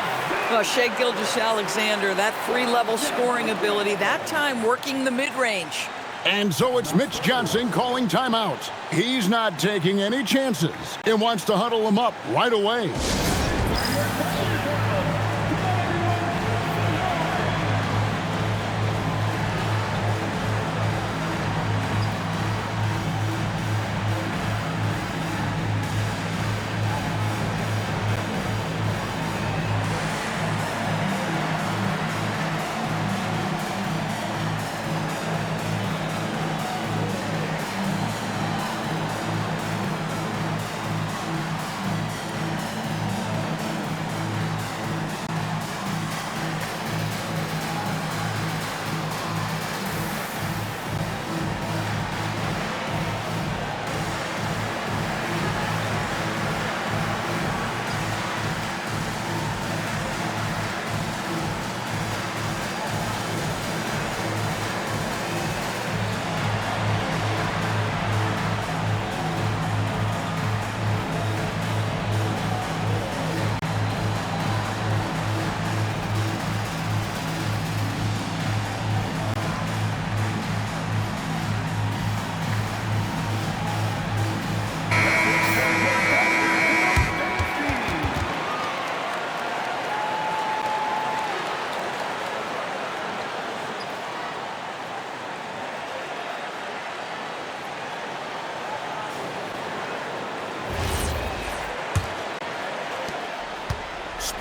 Well, Shai Gilgeous-Alexander, that three-level scoring ability, that time working the mid-range. And so it's Mitch Johnson calling timeout. He's not taking any chances and wants to huddle them up right away.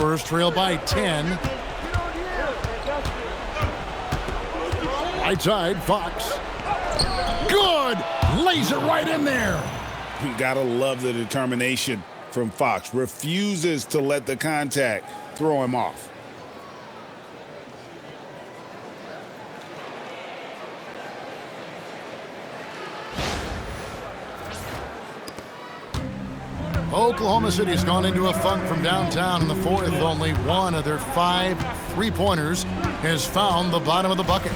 Spurs trail by 10. Right side, Fox. Good! Lays it right in there. You gotta love the determination from Fox. Refuses to let the contact throw him off. Oklahoma City's gone into a funk from downtown in the fourth. Only one of their 5 3-pointers has found the bottom of the bucket.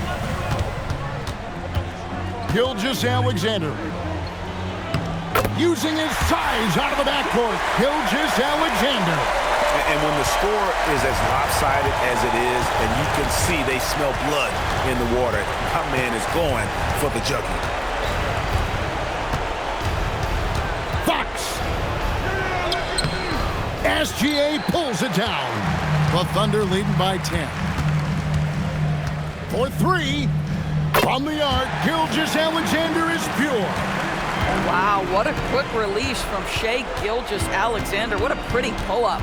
Gilgeous-Alexander using his size out of the backcourt. Gilgeous-Alexander. And when the score is as lopsided as it is, and you can see they smell blood in the water, my man is going for the jugular. SGA pulls it down. The Thunder leading by 10. For 3, from the arc, Gilgeous-Alexander is pure. Wow, what a quick release from Shai Gilgeous-Alexander. What a pretty pull-up.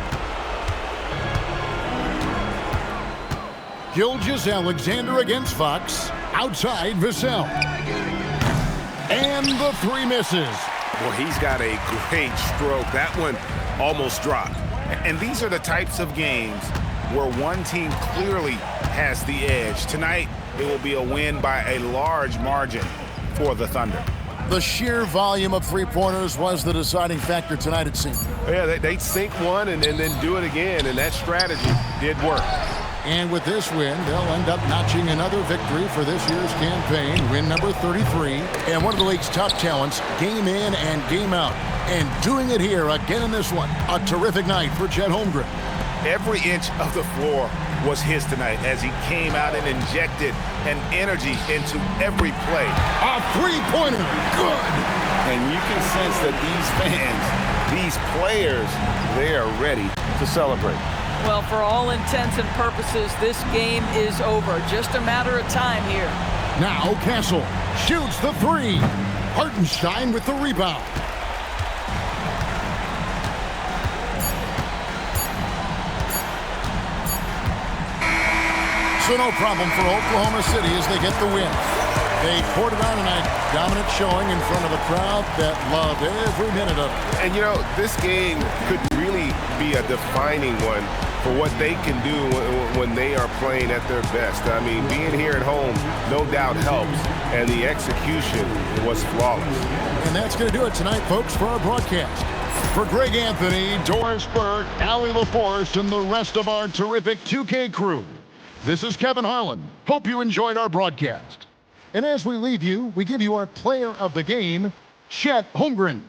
Gilgeous-Alexander against Fox. Outside Vassell. And the 3 misses. Well, he's got a great stroke. That one almost dropped. And these are the types of games where one team clearly has the edge. Tonight, it will be a win by a large margin for the Thunder. The sheer volume of 3-pointers was the deciding factor tonight, it seemed. Yeah, they sink one and then do it again, and that strategy did work. And with this win, they'll end up notching another victory for this year's campaign, win number 33. And one of the league's top talents, game in and game out. And doing it here again in this one. A terrific night for Chet Holmgren. Every inch of the floor was his tonight as he came out and injected an energy into every play. A 3-pointer, good! And you can sense that these fans, these players, they are ready to celebrate. Well, for all intents and purposes, this game is over. Just a matter of time here. Now Castle shoots the 3. Hartenstein with the rebound. So no problem for Oklahoma City as they get the win. They poured it on tonight, dominant showing in front of a crowd that loved every minute of it. And you know, this game could really be a defining one for what they can do when they are playing at their best. I mean, being here at home no doubt helps, and the execution was flawless. And that's going to do it tonight, folks, for our broadcast. For Greg Anthony, Doris Burke, Allie LaForce, and the rest of our terrific 2K crew, this is Kevin Harlan. Hope you enjoyed our broadcast. And as we leave you, we give you our player of the game, Chet Holmgren.